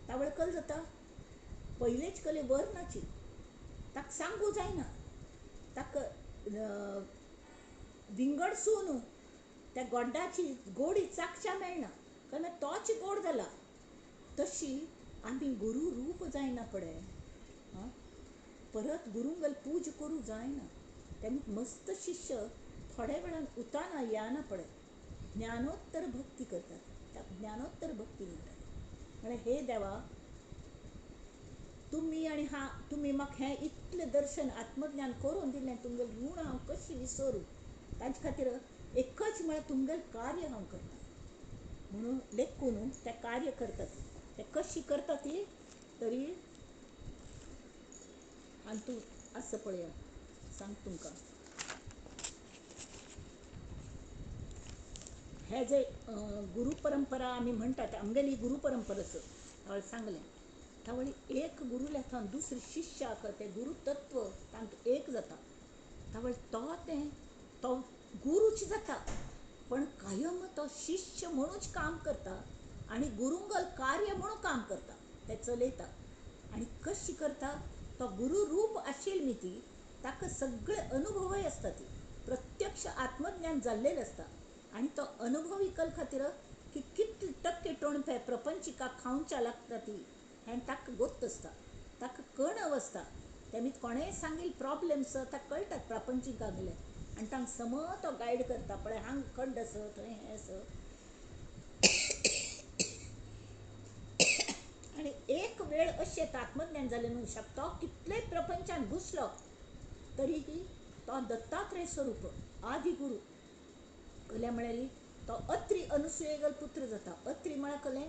तावळे कल जाता पयलेच कले वर्णाची ताका सांगू जायना. ताका विंगड सून त्या गोड्डाची गोडी चाखच्या मेळना कारण तोच गोड जाला. तशी आमी गुरू रूप जायना पडे. परत गुरुंगल पूज करू जायना. तेमी मस्त शिष्य थोड्या वेळान उताना येना पडे. ज्ञानोत्तर भक्ती करतात. त्या ज्ञानोत्तर भक्ती म्हणटात. म्हळ्यार हे देवा तुम्ही आणि तुम्ही म्हाका हें इतलें दर्शन आत्मज्ञान करून दिलें तुमगेलें ऋण हांव कशी विसरू. ताचे खातीर एकच म्हळ्यार तुमगेलें कार्य हांव करता म्हणून लेखून तें कार्य करतात. तें कशी करता ती तरी आनी तूं आसा पळया सांग तुमकां. हे जे गुरु परंपरा आमी म्हणटात आमगेली गुरु परंपराच हांवें सांगलें. तावळी एक गुरुल्या थान दुसरे शिष्याक ते गुरु तत्व तांकां एक जाता. तावळे तो गुरूच जाता पण कायम तो शिष्य म्हणूच काम करता आणि गुरुंगल कार्य म्हणून काम करता. ते चलयता आणि कशी करता तो गुरु रूप आशिल्ली ती ताका सगळे अनुभवय असता. ती प्रत्यक्ष आत्मज्ञान जाल्लेलें असता आणि तो अनुभव इकल खातीर की कितले टक्के टोणपे प्रपंचिका खावच्या लागता ती हें ताका गोत्त असता. ताका कळव आसता. तेमी कोणेय सांगील प्रॉब्लेम्स ताका कळटात प्रापंचिकागले आनी तांकां सम तो गायड करता. पळय हांगा खड्ड आस थंय हें आस. आनी एक वेळ अशें आत्मज्ञान जालें न्हू तो कितलेय प्रपंचान घुसलो तरीही तो दत्तात्रय स्वरूप आदि गुरु. कल्या म्हळ्यारी तो अत्री अनुसुयेगल पुत्र जाता. अत्री म्हळ्यार कलें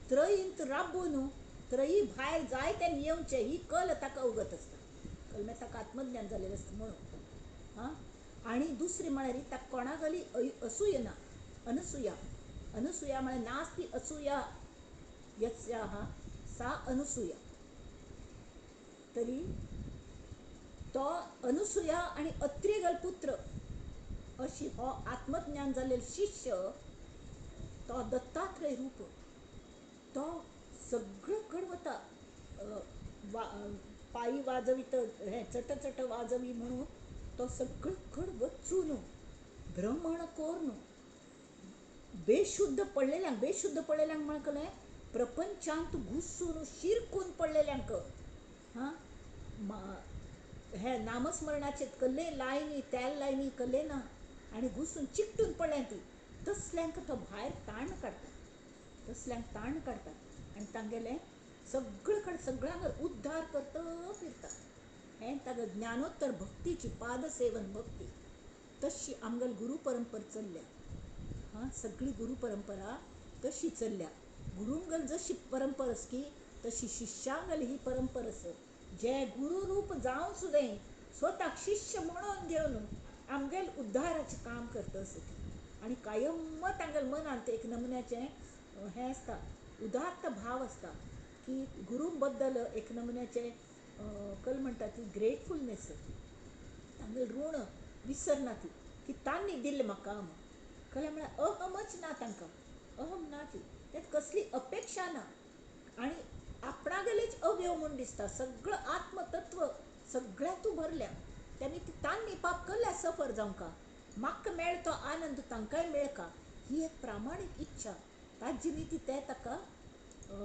त्रयींत राबून त्रयी भायर जाय तेन्ना येवचें ही कल ताका उगत आसता. कल म्हळ्यार ताका आत्मज्ञान जालेलें आसता म्हणून. हां, आनी दुसरी म्हळ्यार ताका कोणाकली असूय ना. अनसुया अनसुया म्हळ्यार नास्ती असूया यस्याहा सा अनसुया. तरी तो अनसुया आनी अत्रिगल पुत्र अशी हो आत्मज्ञान जाल्लेलो शिष्य तो दत्तात्रय रूप. तो सगळं कड वता. पायी वाजवीत हें चट चट वाजवी म्हणून तो सगळं कड वचून भ्रमण करून बेशुद्ध पडलेल्यांक म्हणकलें प्रपंचांत घुसून शिरकून पडलेल्यांक हां हे नामस्मरणाचे कल्ले लायनी त्या लायनी कल्ले ना आनी घुसून चिकटून पडल्या ती तसल्यांक तो भायर ताण काडटा आनी तांगेले सगळ्यांक उद्धार करता फिरता. हें ताका ज्ञानोत्तर भक्तीची पादसेवन भक्ती. तशी आमगेल गुरू परंपरा चल्ल्या. हां, सगळी गुरू परंपरा तशी चल्ल्या. गुरूंगल जशी परंपरा की तशी शिष्यांगल ही परंपरा आसा. जे गुरु रूप जावन सुद्दां स्वताक शिष्य म्हणून घेवन आमगेल उद्धाराचें काम करता आसता. आनी कायम तांगेल मनांत एक नमुन्याचें हें आसता, उदात्त भाव आसता की गुरू बद्दल एक नमुन्याचें कल म्हणटा ती ग्रेटफुलनेस. तांगेल ऋण विसरना ती की तांणी दिल्लें म्हाका म्हणून. कळ्ळें म्हळ्यार अहमच ना तांकां. अहम ना ती. तें कसली अपेक्षा ना आनी आपणागेलेच अवयव म्हूण दिसता. सगळं आत्मतत्व सगळ्यातूं भरल्या. तेमी ती तांणी पाप केल्या सफर जावंका म्हाका मेळ तो आनंद तांकांय मेळका ही एक प्रामाणीक इच्छा. ताजी ती ते ताका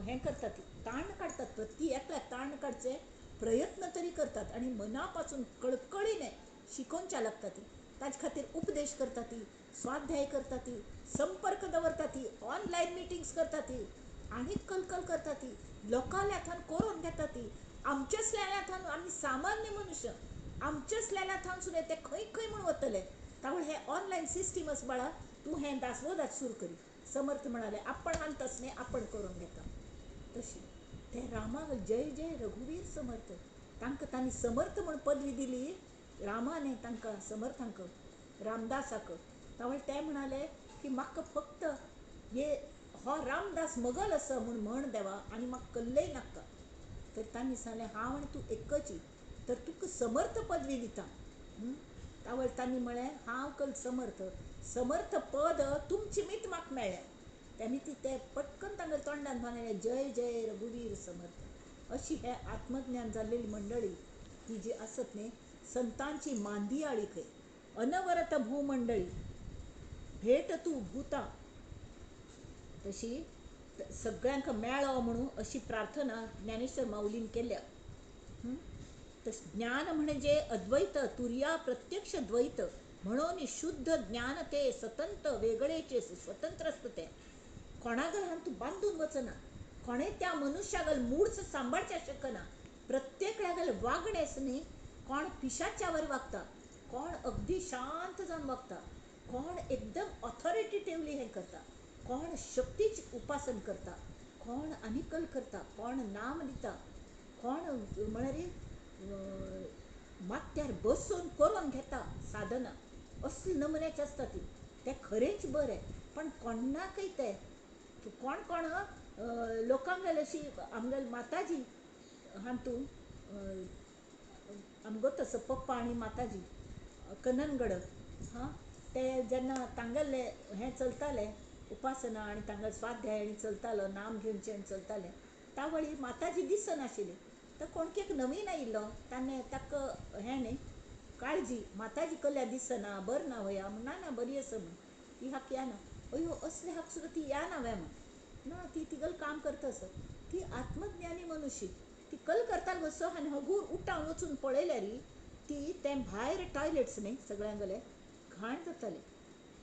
हें करतात, ती ताण काडटात. ती एकल्याक ताण काडचे प्रयत्न तरी करतात आनी मना पासून कळकळीने शिकोवच्या लागता ती. ताजे खातीर उपदेश करता ती, स्वाध्याय करता ती, संपर्क दवरता ती, ऑनलायन मिटिंग्स करता ती आनी कलकल करता ती. लोकांल्याथान करून घेता ती. आमच्यासल्याथान आमी सामान्य मनुश्य आमच्यासल्याथान सुद्दां ते खंय खंय म्हूण वतले. तावळ हे ऑनलायन सिस्टीम आसा बाळा, तूं हें दासवोदास सुरू करी. समर्थ म्हणाले आपण हांतस न्ही आपण करून घेता. तशी ते रामाक जय जय रघुवीर समर्थ. तांकां तांणी समर्थ म्हूण पदवी दिली रामाने तांकां समर्थांक रामदासाक. तावळ ते म्हणाले की म्हाका फक्त हो रामदास मगल आसा म्हण देवा आनी म्हाका कसलेंय नाका. तर तांणी सांगलें हांव आनी तूं एकची तर तुका समर्थ पदवी दिता. तावळ तांणी म्हळें हांव कल समर्थ पद तुमची मीत म्हाका मेळ्ळें. त्यांनी ते पटकन तांगेर तोंडान म्हणाले जय जय रघुवीर समर्थ. अशी हे आत्मज्ञान जाल्लेली मंडळी ही जी आसत न्ही संतांची मांदियाळी खंय अनवरत भूमंडळी भेट तूं भूता. तशी सगळ्यांक मेळो म्हणून अशी प्रार्थना ज्ञानेश्वर माऊलीन केल्या. ज्ञान म्हणजे अद्वैत तुर्या प्रत्यक्ष द्वैत म्हणून शुद्ध ज्ञान ते स्वतंत्र वेगळेचे स्वतंत्र असतं. ते कोणागल हां तूं बांधून वचना. कोणे त्या मनुष्यागल मूळच सांबाळच्या शकना. प्रत्येकागल वागणेस न्ही कोण पिशाच्यावर वागता, कोण अगदी शांत जावन वागता, कोण एकदम ऑथॉरिटेटिवली हें करता, कोण शक्तीची उपासन करता, कोण आनिकल करता, कोण नाम दिता, कोण म्हळ्यार माथ्यार बसून करून घेता साधना. असली नमुन्याची आसता ती. ते खरेंच बरें पण कोणाकय ते कोण कोण लोकांगेल अशी आमगेल माताजी हातून आमगो तसो पप्पा आनी माताजी कन्ननगड हां ते जेन्ना तांगेले हें चलतालें उपासना आनी तांगेल स्वाध्याय आनी चलतालो नाम घेवचें आनी चलतालें तावळी माताजी दिसनाशिल्ली. तर कोणकेक नवीन आयिल्लो ताणें ताका हें न्ही काळजी माताजी कसल्या दिसना बरें ना वया ना ना बरी आसा म्हण ती हाक येना. अयो असले हाक सुद्दां ती येना वय म्हण ना ती तिगल काम करता आसत. ती आत्मज्ञानी मनुशी ती कल करताल बसो आनी हगूर उठावन वचून पळयल्यार ती तें भायर टॉयलेट्स न्ही सगळ्यांगेले घाण जाताले.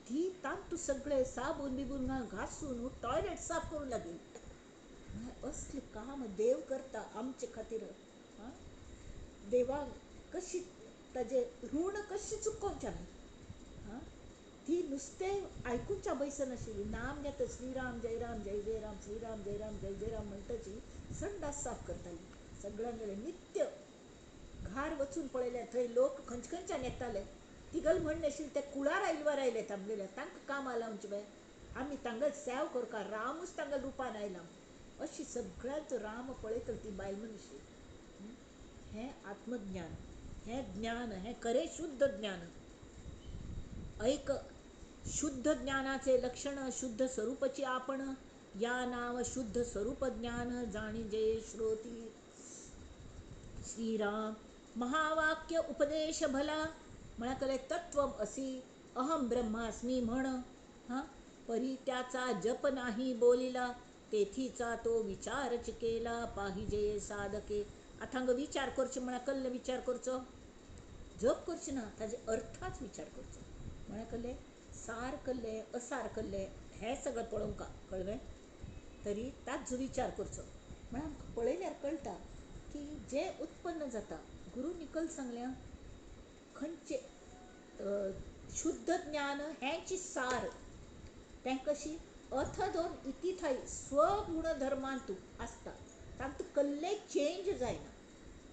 ती तांतू सगळे साबून बिबून घालून घासून टॉयलेट साफ करूं लागली. असले काम देव करता आमचे खातीर. हां देवाक कशी ताजे ऋण कशी चुकोवचें ना. हां ती नुसते आयकूनच्या बैस नाशिल्ली, नाम घेता श्रीराम जय राम जय जय राम, श्रीराम जय राम जय जय राम म्हणटाची संडास साफ करताली. सगळ्यांकडे नित्य घार वचून पळयले थंय लोक खंयच्या खंयच्यान येताले. तिगल म्हण नाशिल्ली ते कुळार आयल्वार आयले तांगेले, तांकां कामां लावचे बाय, आमी तांगेल सेव करता, रामूच तांगेल रुपान आयला. अशी सगळ्यांचो राम पळयतली ती बायल मनशी. हें आत्मज्ञान, हें ज्ञान, हें खरें शुद्ध ज्ञान. ऐक, शुद्ध ज्ञानाचे लक्षण शुद्ध स्वरूपाची आपण, या नाव शुद्ध स्वरूप ज्ञान जाणीजे श्रोती. श्रीराम महावाक्य उपदेश भला, म्हणाकले तत्व असी अहम ब्रह्मास्मी म्हण. हां, परी त्याचा जप नाही बोलिला, तेथीचा तो विचारच केला पाहिजे साधके. आथांग विचार करचे म्हणा कल्ले विचार करचो, जप करचे ना, ताजे अर्थाच विचार करचो. म्हळ्यार कल्ले सार कल्ले असार कल्ले हें सगळं पळोवंक कळ्ळें. तरी ताचो विचार करचो. म्हळ्यार आमकां पळयल्यार कळटा की जे उत्पन्न जाता, गुरू निकल सांगल्या खंयचे शुद्ध ज्ञान हेंची सार, तें कशी अथ दोन इतिथाई स्वगुणधर्मांतू आसता, तांतू कसलेय चेंज जायना,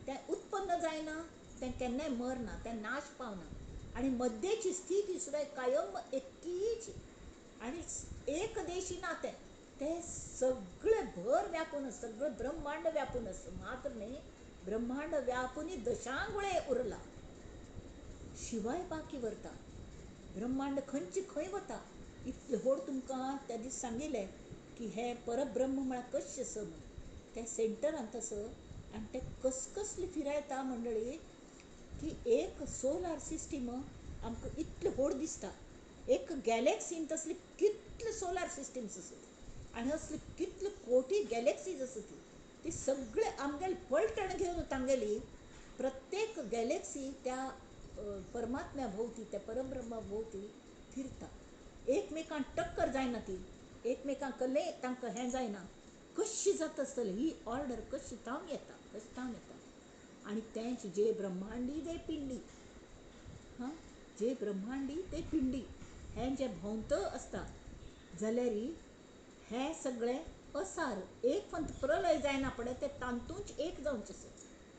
तें उत्पन्न जायना, तें केन्नाय मरना, तें नाश पावना. आणि मध्येची स्थिती सुद्दां कायम एक्कीच आणि एकदेशी ना. तें सगळें भर व्यापून आसता, सगळं ब्रह्मांड व्यापून आसता. मात्र न्ही, ब्रह्मांड व्यापून दशांगुळे उरला, शिवाय बाकी व्हरता. ब्रह्मांड खंयची खंय वता. इतलें व्हड तुमकां त्या दीस सांगिल्लें की हे परब्रह्म म्हळ्यार कशें स म्हणून, तें सेंटरांत आसा. आनी तें कसली फिरायता मंडळी की एक सोलार सिस्टीम आमकां इतलें व्हड दिसता. एक गॅलेक्सीन तसली कितले सोलार सिस्टम्स आसात आनी असली कितले कोटी गॅलेक्सीज आसात. ती सगळे आमगेले पलटण घेवन तांगेली प्रत्येक गॅलेक्सी त्या परमात्म्या भोवती, त्या परब्रह्मा भोवती फिरता. एकमेकांक टक्कर जायना, ती एकमेकांक कसले तांकां हें जायना. कशी जाता आसतली ही ऑर्डर, कशी तावन येता, कशी तावन येता. आनी तेंच जे ब्रह्मांडी ते पिंडी, हां, जे ब्रह्मांडी ते पिंडी हें जे भोंवत आसता जाल्यार हें सगळें असार, एक फक्त प्रलय जायना पडे, ते तांतूच एक जावचें आसा.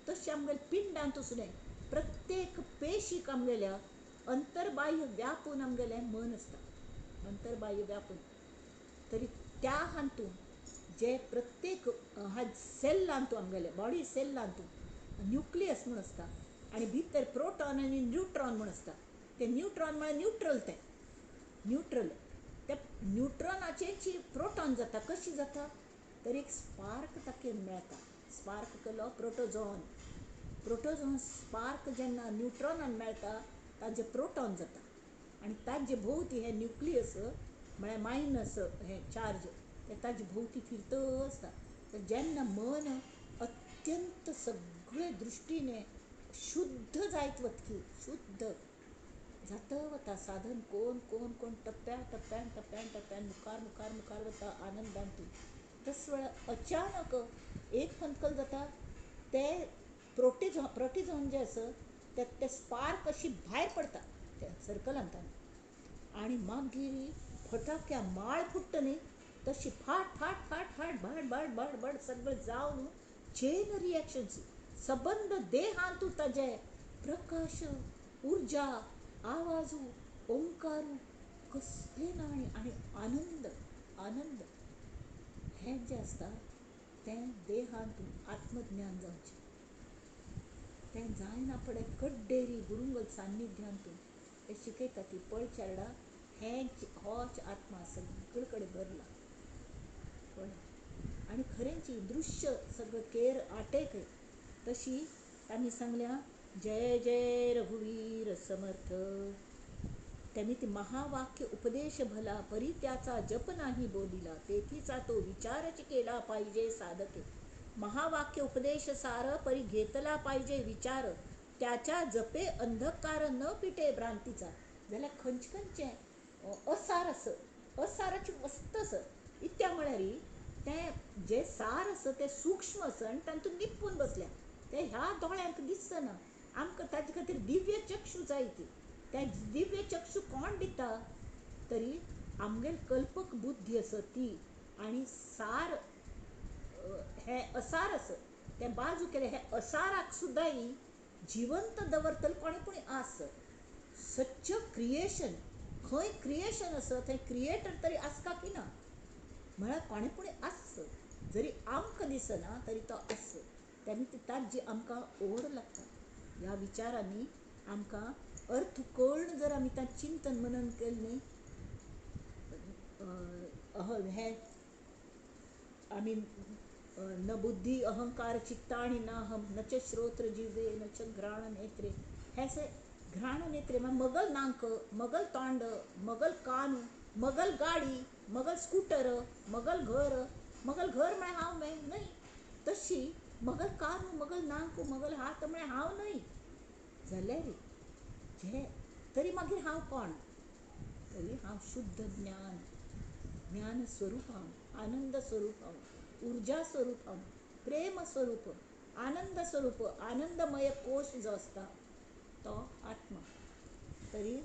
तशें आमगेल्या पिंडांत सुद्दां प्रत्येक पेशीक आमगेल्या अंतर्बाह्य व्यापून आमगेलें मन आसता, अंतर्बाह्य व्यापून. तरी त्या हातून जे प्रत्येक सेल्लांतू आमगेले बॉडी सेल्लांतू न्यूक्लियस म्हूण आसता, आनी भितर प्रोटॉन आनी न्यूट्रॉन म्हूण आसता. ते न्यूट्रॉन म्हळ्यार न्यूट्रल, ते न्यूट्रल, त्या न्यूट्रॉनाचेर प्रोटॉन जाता. कशी जाता तर एक स्पार्क ताका मेळटा. स्पार्क केलो प्रोटोजॉन, प्रोटोजॉन स्पार्क जेन्ना न्यूट्रॉनान मेळटा ताजे प्रोटॉन जाता. आनी ताजे भोवती हे न्यूक्लियस म्हळ्यार मायनस हे चार्ज ते ताजे भोवती फिरत आसता. तर जेन्ना मन अत्यंत सगळे दृश्टीने शुद्ध जायत वतकी, शुद्ध जाता वता साधन कोण कोण कोण टप्प्यान टप्प्यान टप्प्यान टप्प्यान मुखार मुखार मुखार वता आनंदांतून. तस वेळार अचानक एक फंतकल जाता, ते प्रोटिझॉन जे आसा ते स्पार्क अशी भायर पडटा त्या सर्कलांतल्यान. आनी मागीर फटाक्या माळ फुट्टा न्ही तशी फाट फाट फाट फाट भड भड भड भड सगळें जावन चेन रिएक्शन्स सबंद देहांतू ताजे प्रकाश, उर्जा, आवाजू, ओंकारू कसले ना. आनी आनंद, आनंद हें जें आसता तें देहांतून आत्मज्ञान जावचें, तें जायना पडे कड्डेरी गुरुंगल सान्निध्यांतून ते शिकयता. ती पळय चेडा, होच आत्मा सगळे कडेन भरला पळय. आनी खरेंच दृश्य सगळं केर आटेक तशी तांणी सांगल्या जय जय रघुवीर समर्थ. त्यांनी ती महावाक्य उपदेश भला, परी त्याचा जप नाही बोलिला, तेथीचा तो विचारच केला पाहिजे साधके. महावाक्य उपदेश सार परी घेतला पाहिजे विचार, त्याच्या जपे अंधकार न पिटे भ्रांतीचा. जाल्यार खंयचें असार आस, असाराची वस्त आस इत्या म्हळ्यार तें जे सार आसा तें सूक्ष्म आसा आनी तातूंत लिपून बसल्या. ते ह्या दोळ्यांक दिसना. आमकां ताजे खातीर दिव्य चक्षू जाय. ते दिव्य चक्षू कोण दिता तरी आमगेल कल्पक बुद्धी असं ती आणि सार हे असार असं त्या बाजू केले हे असाराक सुद्धा ही जिवंत दवरतल कोणी कोणी आस सच्च क्रिएशन खंय क्रिएशन असं थंय क्रिएटर तरी आसता की ना म्हळ्यार कोणे पुणे आस जरी आमकां दिसना तरी तो आस त्यांनी ताच जी आमकां ओढ लागता ह्या विचारांनी आमकां अर्थ कळून जर आमी तां चिंतन मनन केलें न्ही हे आमी न बुद्धी अहंकार चित्ताणी ना हम न च श्रोत्र जिवे न च घ्राण नेत्रे हे से घ्राण नेत्रे मगल नाक मगल तोंड मगल कान मगल गाडी मगल स्कूटर मगल घर म्हळ्यार हांव न्हय तशी मगल कान मगल नाक मगल हात म्हळ्यार हांव न्हय जाल्यार हे तरी मागीर हांव कोण तरी हांव शुद्ध ज्ञान ज्ञान स्वरूप हांव आनंद स्वरूप हांव ऊर्जा स्वरूप हांव प्रेम स्वरूप आनंद स्वरूप आनंदमय कोश जो असता तो आत्मा तरी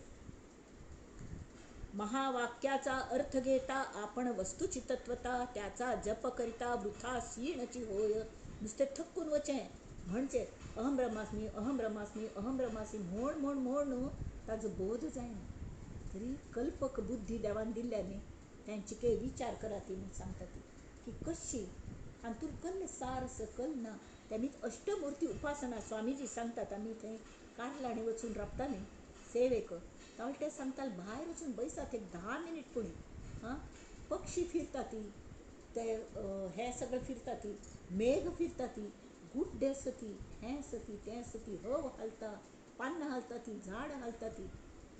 महावाक्याचा अर्थ घेता आपण वस्तुचितत्वता त्याचा जप करिता वृथा सीणची होय नुसते थकून वचे म्हणजे अहम ब्रह्मास्मी अहम ब्रह्मास्मी अहम ब्रह्मास्मी म्हण म्हण म्हण ताजो बोध जायना तरी कल्पक बुद्धी देवान दिल्ल्याने त्यांची काही विचार करा ती म्हणून सांगता ती की कशी हातून कल्ले सार सकल ना त्यांनीच अष्टमूर्ती उपासना स्वामीजी सांगतात आम्ही थंय कार्लांनी वचून राबताली सेवेक तावळे ते सांगताल भायर वचून बैसात एक 10 मिनिट कोणी हां पक्षी फिरता ती ते हे सगळं फिरता ती मेघ फिरता ती गुड्डे सती हें सती तें सती हव हालता पानां हालता ती झाड हालता ती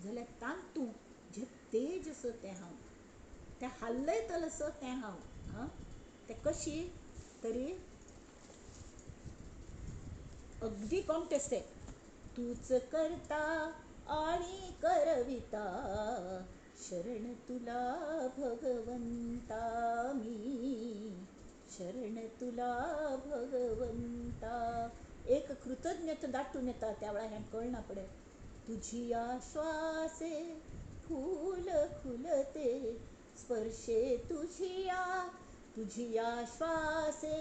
जाल्यार तांतू जे तेज असं तें हांव तें हालयतल असं तें हांव हां तें कशी तरी अगदी कॉन्टेस्टेड तूच करता आणि करविता शरण तुला भगवंता मी शरण तुला भगवंता एक कृतज्ञता दाटून येता त्यावेळा हें कळना पडे तुझी आश्वासे फूल फुलते स्पर्शे तुझी आश्वासे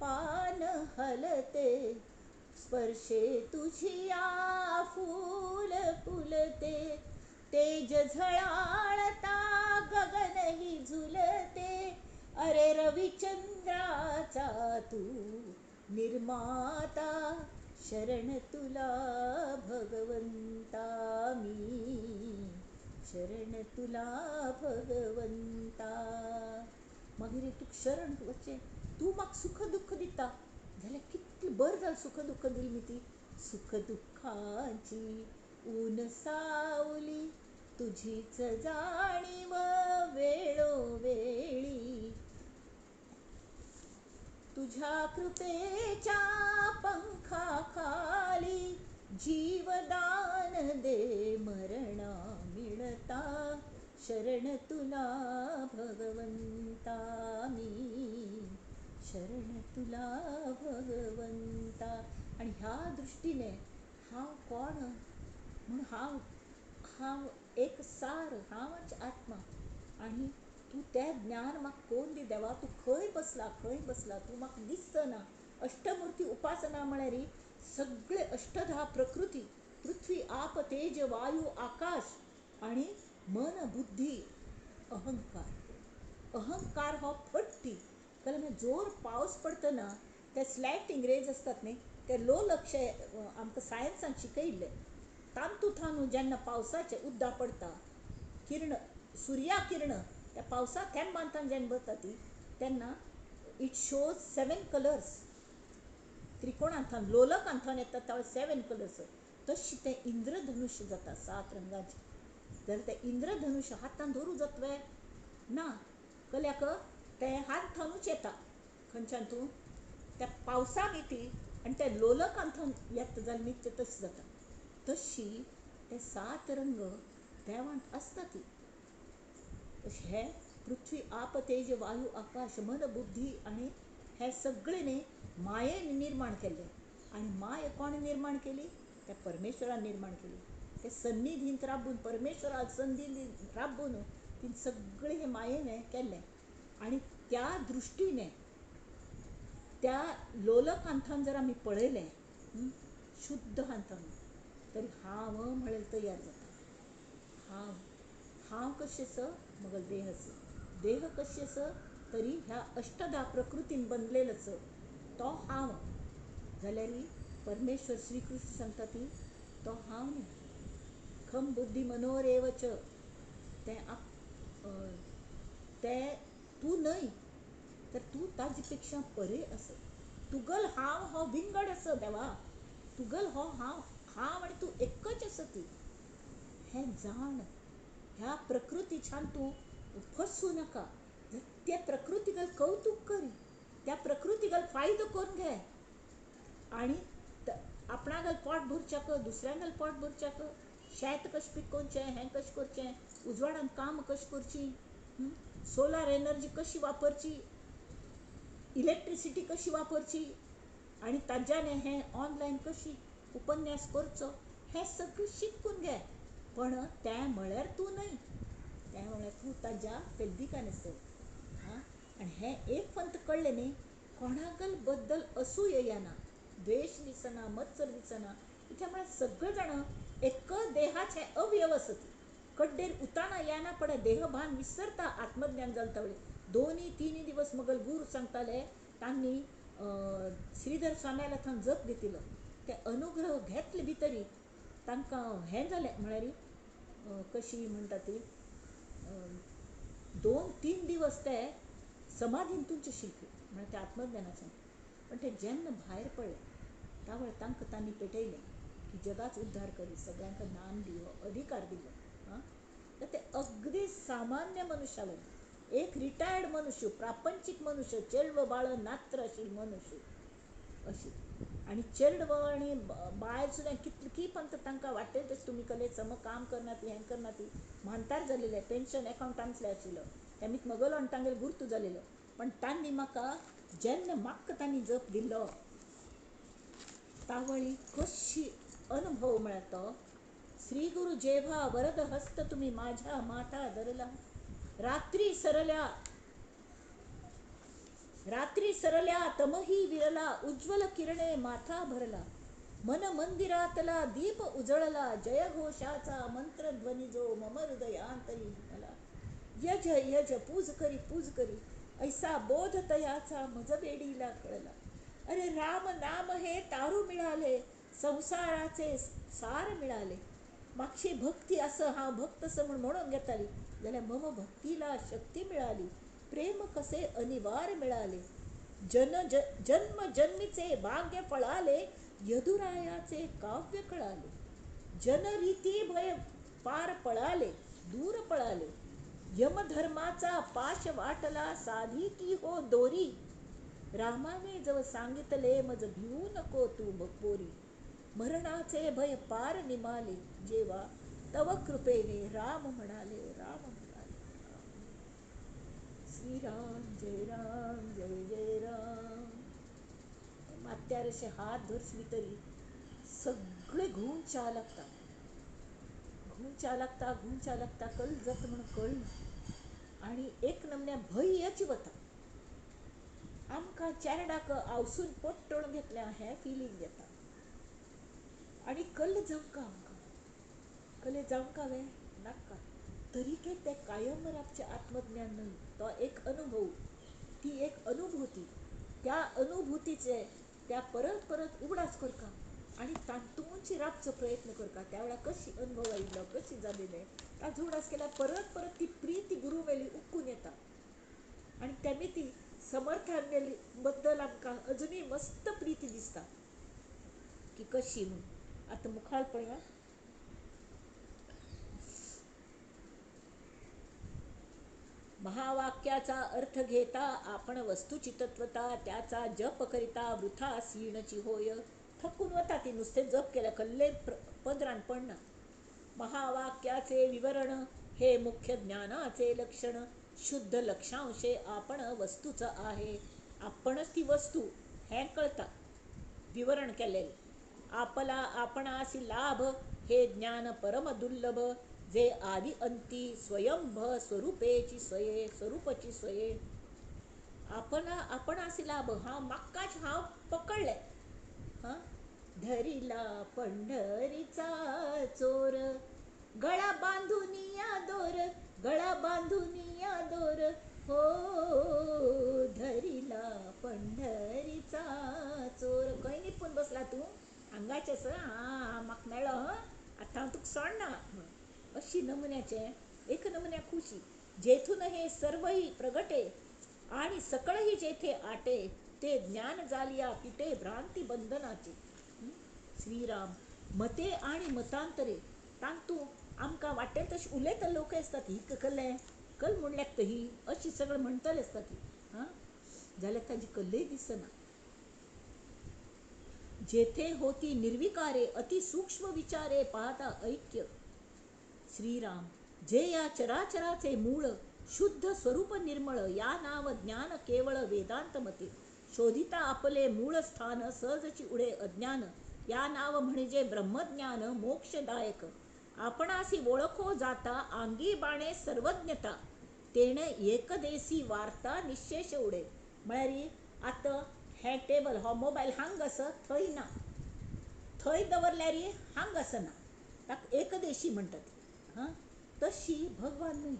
पान हलते स्पर्शे तुझिया फूल फुलते तेज झळाळता गगनही झुलते अरे रविचंद्राचा तू निर्माता शरण तुला भगवंता मी शरण तुला भगवंता मागीर तूं शरण वचे तूं म्हाका सुख दुःख दिता जाल्यार कितली बरं जाल सुख दुःख दिली मी ती सुख दुःखाची ऊन सावली तुझीच जाणीव वेळोवेळी तुझ्या कृपेच्या पंखाखाली जीवदान दे मरणा मिळता शरण तुला भगवंता मी शरण तुला भगवंता आणि ह्या दृष्टीने हांव कोण म्हूण हांव एक सार हांवच आत्मा आणि तू तें ज्ञान म्हाका कोण दी देवा तूं खंय बसला तूं म्हाका दिसतना अष्टमुर्ती उपासना म्हळ्यार सगळे अष्टधा प्रकृती पृथ्वी आप तेज वायू आकाश आणि मन बुद्धी अहंकार हो फट्टी कळ्ळें जोर पावस पडटना ते स्लॅटिंग रेज असतात न्ही ते लो लक्ष आमकां सायन्सान शिकयल्ले तांतू जेन्ना पावसाचे उद्दा पडटा किरण सुर्या किरण त्या पावसा थेंबांतल्यान जेन्ना वता ती तेन्ना इट शोज 7 कलर्स त्रिकोणांतल्यान लोलकांतल्यान येता त्या 7 कलर्स तशी तें इंद्रधनुश्य जाता 7 रंगाचें जाल्यार तें इंद्रधनुश्य हातान धरूं जातवे ना कल्याक तें हात थानूच येता खंयच्यान तूं त्या पावसाक येती आनी तें लोलकांतल्यान येता जाल्यार नित्य तशी जाता तशी ते 7 रंग देवांत आसता ती हे पृथ्वी आप तेज वायू आकाश मन बुद्धी आणि हे सगळे न्ही मायेन निर्माण केले आणि माय कोण निर्माण केली त्या परमेश्वरान निर्माण केली ते सन्निधींत राबून परमेश्वरात संधी राबून तीन सगळे हे मायेने केले. आणि त्या दृष्टीने त्या लोलक हांथान जर आमी पळयलें, शुद्ध हांथान, तरी हांव म्हणल्यार तयार जाता. हांव हांव कशें आसा, म्हगो देह आसा. देह कशें आसा, तरी ह्या अष्टधा प्रकृतीन बनलेलो आसा. तो हांव जाल्यार परमेश्वर श्री कृष्ण सांगता ती तो हांव न्ही. खम बुद्धी मनोरेवच तें तूं न्हय, तर तूं ताजे पेक्षा परे आसा. तुगेल हांव हो विंगड आसा देवा. तुगेल हो हांव हांव आनी तूं एकच आसा ती. हें जाण. ह्या प्रकृतीच्यान तूं फसूं नाका. त्या प्रकृतीगेल कौतुक कर, त्या प्रकृतीगेल फायदो करून घे. आनी आपणागेल पोट भरच्याक, दुसऱ्यांगेल पोट भरच्याक शेत कशें पिकोवचें, हें कशें करचें, उजवाडान काम कशें करची, सोलार एनर्जी कशी वापरची, इलेक्ट्रिसिटी कशी वापरची, आनी ताज्यान हें ऑनलायन कशी उपन्यास करचो, हें सगळें शिकून घे. पण तें म्हळ्यार तूं न्हय, तें म्हळ्यार तूं ताज्या पेद्दिकान आसा. आनी हें एक पंत कळ्ळें न्ही, कोणागेल बद्दल असूय येना, द्वेष दिसना, मत्सर दिसना. कित्याक म्हळ्यार सगळे जाण एक देहाचे अवयव आसत. कड्डेर उताना येना पडे देहभान विसरता आत्मज्ञान जालता वेळी. 2-3 दिवस मगल गुरू सांगताले, तांणी श्रीधर स्वाम्याला थंय जप घेतिलो. ते अनुग्रह घेतले भितरी तांकां हें जालें, म्हळ्यार कशी म्हणटा ती 2-3 दिवस ते समाधीन तुमचे शिकले, म्हळ्यार ते आत्मज्ञानाचें. पण ते जेन्ना भायर पडले त्या वेळार तांकां तांणी पेटयलें की जगाच उद्धार करी, सगळ्यांक ज्ञान दिलो, अधिकार दिलो. तर ते अगदी सामान्य मनशाला, एक रिटायर्ड मनुष्य, प्रापंचिक मनुष्य, चेडवं बाळ नात्र आशिल्लो मनुष्य अशी. आनी चेडवं आनी बायल सुद्दां कितली पंत तांकां वाटेल तशें तुमी कले सम काम करना ती, हें करना ती, म्हानतार जालेले, पेन्शन अकावंटांतले आशिल्लो, तेमीक मगलो आनी तांगेलो गुर्तू जालेलो. पण तांणी म्हाका जेन्ना म्हाका तांणी जप दिलो तावळी कशी अनुभव म्हळ्यार तो, श्री गुरु जेव्हा वरद हस्त तुम्ही माझ्या माथा धरला, रात्री सरल्या तमही विरला, उज्ज्वल किरणे माथा भरला, मन मंदिरातला दीप उजळला, जयघोषाचा मंत्रध्वनी जो मम हृदयांतरी मला, यज यज पूज करी ऐसा बोध तयाचा मज बेडीला कळला. अरे राम नाम हे तारू मिळाले, संसाराचे सार मिळाले. मागची भक्ती असं हा भक्त म्हणून घेताली जाल्यार मम भक्तीला शक्ती मिळाली, प्रेम कसे अनिवार्य मिळाले, जन्म जन्मीचे भाग्य फळाले, यदुरायाचे काव्य कळाले, जनरीती भय पार पळाले, दूर पळाले, यमधर्माचा पाश वाटला, साधी की हो दोरी, रामाने जव सांगितले मज भिवू नको तू पोरी, मरणाचे भय पार निमाले, जेव्हा तव कृपेने राम म्हणाले, राम म्हणाले. श्रीराम जय राम जय जय राम. मात्यार असे हात धरसली तरी सगळे घुंवच्या लागता, घुंवच्या लागता, कळ जात म्हणून कळना. आणि एक नमण्या भयच वता. आमकां चेरडाक आवसून पट्टण घेतल्या हें फिलींग येता. आनी कल्ल जावंका आमकां, कले जावंका वे नाका. तरीके ते कायम रावचे आत्मज्ञान न्हय, तो एक अनुभव, ती एक अनुभूती. त्या अनुभूतीचे त्या परत परत उगडास करता आनी तातूंच रावचो प्रयत्न करता. त्या वेळार कशी अनुभव आयिल्लो, कशी जालेले, ताजो उगडास केल्यार परत परत ती प्रीती गुरू वेली उक्कून येता. आनी तेमी ती समर्थांगेली बद्दल आमकां अजुनूय मस्त प्रीती दिसता की कशी म्हूण. आतां मुखार पळया. महावाक्याचा अर्थ घेता आपण वस्तूची तत्वता, त्याचा जप करिता वृथा सीणची होय. थकून वता ती नुसते जप केल्या, कल्ले पदरान पडना. महावाक्याचे विवरण हे मुख्य ज्ञानाचे लक्षण, शुद्ध लक्षांशे आपण वस्तूचं आहे. आपणच ती वस्तू हें कळता विवरण केलेले. आपला आपणासी लाभ हे ज्ञान परम दुर्लभ जे आदि अंती स्वयंभ स्वरूपेची स्वये स्वरूपची स्वये आपण असे लाभ हा मक्काच हा पकडले हा धरिला पंढरीचा चोर गळा बांधुनिया दोर गळा बांधुनिया दोर हो धरिला पंढरीचा चोर खंय निपून बसला तू अंगाचे हा म्हाका मेळ्ळो आता हांव तुका सोडना अशी नमुन्याचे एक नमुन्या खुशी जेथून हे सर्वही प्रगटे आणि सकळही जेथे आटे ते ज्ञान जालिया पिटे भ्रांती बंधनाचे श्रीराम मते आणि मतांतरे तांतू आमकां वाटेल तशी उलयत लोक असतात ही कल्ले कल म्हणल्याक ही अशी सगळं म्हणतले असतात हां जाल्यार ताजी कल्लय दिसना जेथे होती निर्विकारे अति सूक्ष्म विचारे पाहता ऐक्य श्रीराम जे या चराचराचे मूळ शुद्ध स्वरूप निर्मळ या नाव ज्ञान केवळ वेदांत मते शोधिता आपले मूळ स्थान सहजची उडे अज्ञान या नाव म्हणजे ब्रह्मज्ञान मोक्षदायक आपणासी ओळखो जाता अंगी बाणे सर्वज्ञता तेणे एकदेशी वार्ता निशेष उडे म्हळ्यार आतां हे टेबल हो मोबायल हांग आस थंय ना थंय दवरल्यार हांग आसना ताका एकदेशी म्हणटात हां तशी भगवान न्हय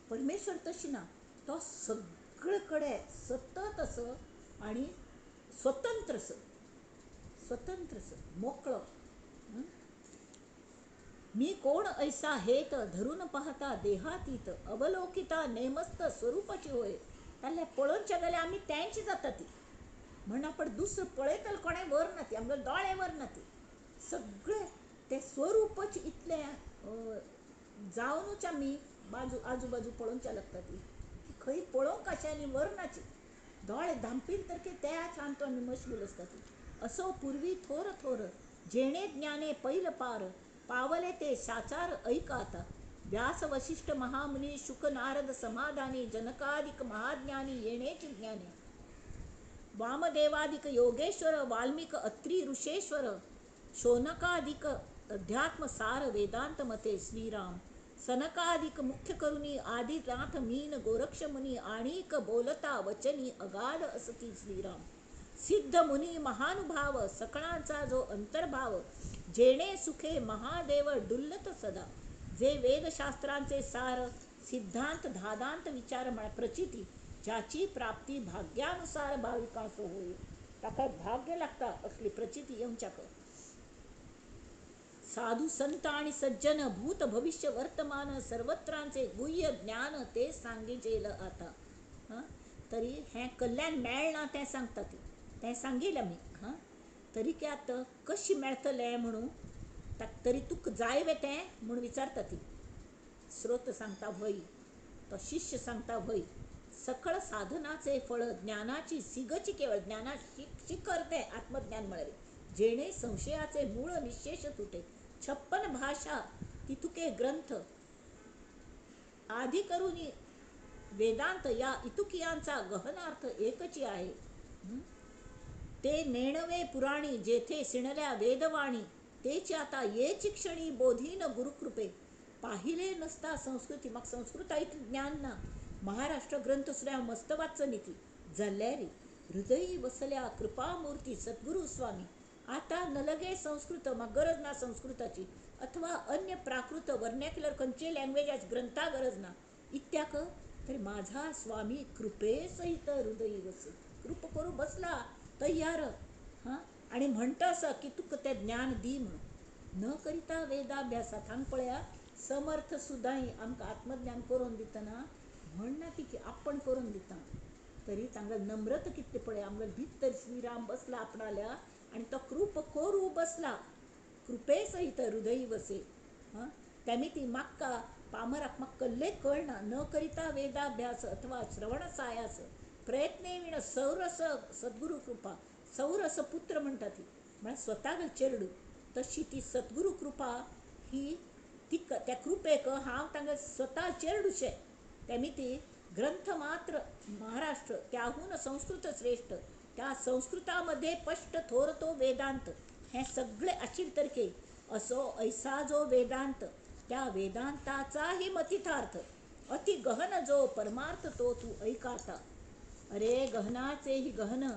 परमेश्वर तशी ना तो सगळे कडेन सतत असो आणि स्वतंत्र मोकळो मी कोण ऐसा हेत धरून पाहता देहातीत अवलोकिता नेमस्त स्वरूपाची होय ताल्ले पळोवनचे जाल्यार आमी तेंची जाता ती म्हण आपण दुसरं पळयतल कोणें वर ना ती आमगे दोळे वर ना ती सगळे ते स्वरूपच इतले जावनूच आमी आजूबाजू पळोवनचे लागता ती खंय पळोवंक कशें आनी वर्णाची दोळे धांपील तर त्या शांतो आमी मशगूल असता ती असो पूर्वी थोर थोर जेणे ज्ञाने पैल पार पावले ते साचार ऐका आता व्यास वशिष्ठ महामुनी शुक नारद समाधानी जनकादिक महाज्ञानी येणेची ज्ञाने वामदेवादिक योगेश्वर वाल्मिक अत्री ऋषेश्वर शोनकादिक अध्यात्म सार वेदांत मते श्रीराम सनकादिक मुख्य करुणी आदिनाथ मीन गोरक्ष मुनी आणिक बोलता वचनी अगाध असती श्रीराम सिद्ध मुनी महानुभाव सकळांचा जो अंतर्भाव जेणे सुखे महादेव डुल्लत सदा जे वेदशास्त्रांचे सार सिद्धांत धादांत विचार प्रचिती ज्याची प्राप्ती भाग्यानुसार भाविकांस होय ताका भाग्य लागता असली प्रचिती येवच्याक साधू संत आणि सज्जन भूत भविष्य वर्तमान सर्वत्रांचे गुह्य ज्ञान ते सांगिजेल आता हां तरी हें कल्याण मेळना तें सांगता ती तें सांगिलें मी हां तरी क्यात कशी मेळटलें म्हणून तरी तुका जाय वे तें म्हूण विचारता ती स्रोत सांगता व्हय तो शिष्य सांगता व्हय सकळ साधनाचे फळ ज्ञानाची सिगची केवळ ज्ञाना शिखर ते आत्मज्ञान म्हळ्यार जेणे संशयाचे मूळ निशेष तुटे 56 भाषा तितुके ग्रंथ आधी करून वेदांत या इतुकियांचा गहनार्थ एकची आहे ते नेणवे पुराणी जेथे सिणल्या वेदवाणी तेची आता येची क्षणी बोधीन गुरुकृपे पाहिले नसता संस्कृती मग संस्कृत ज्ञान ना महाराष्ट्र ग्रंथ सुद्धा मस्त वाचन ती जाल्यारी हृदयी बसल्या कृपामूर्ती सद्गुरु स्वामी आता नलगे संस्कृत मग गरज ना संस्कृताची अथवा अन्य प्राकृत वर्णॅक्युलर खंयचे लँग्वेज ग्रंथा गरज ना इत्याक तरी माझा स्वामी कृपे सहित हृदयी बसे कृप करू बसला तयार हां आणि म्हणता असं की तुका ते ज्ञान दी म्हणून न करिता वेदाभ्यासात हांग पळया समर्थ सुद्दां आमकां आत्मज्ञान करून दितना म्हणना ती की आपण करून दिता तरी तांगा नम्रत कितले पळय आमगे भितर श्रीराम बसला आपणाल्या आणि तो कृप करू बसला कृपे सहित हृदयी बसे हां त्याने ती म्हाका पामराक म्हाका कल्ले कळना न करिता वेदाभ्यास अथवा श्रवण सायास प्रयत्ने विण सौरस सद्गुरु कृपा सौरस पुत्र म्हणटा ती म्हळ्यार स्वताक चेडू तशी ती सद्गुरु कृपा ही ती त्या कृपेक हांव तांगे स्वता चेडूशे त्याने ती ग्रंथ मात्र महाराष्ट्र त्याहून संस्कृत श्रेष्ठ त्या संस्कृतामध्ये स्पष्ट थोर तो वेदांत हे सगळे आशिल्ले तरके असो ऐसा जो वेदांत, त्या वेदांताचाही मतितार्थ, अति गहन जो परमार्थ तो तू ऐकाता. अरे गहनाचेही गहन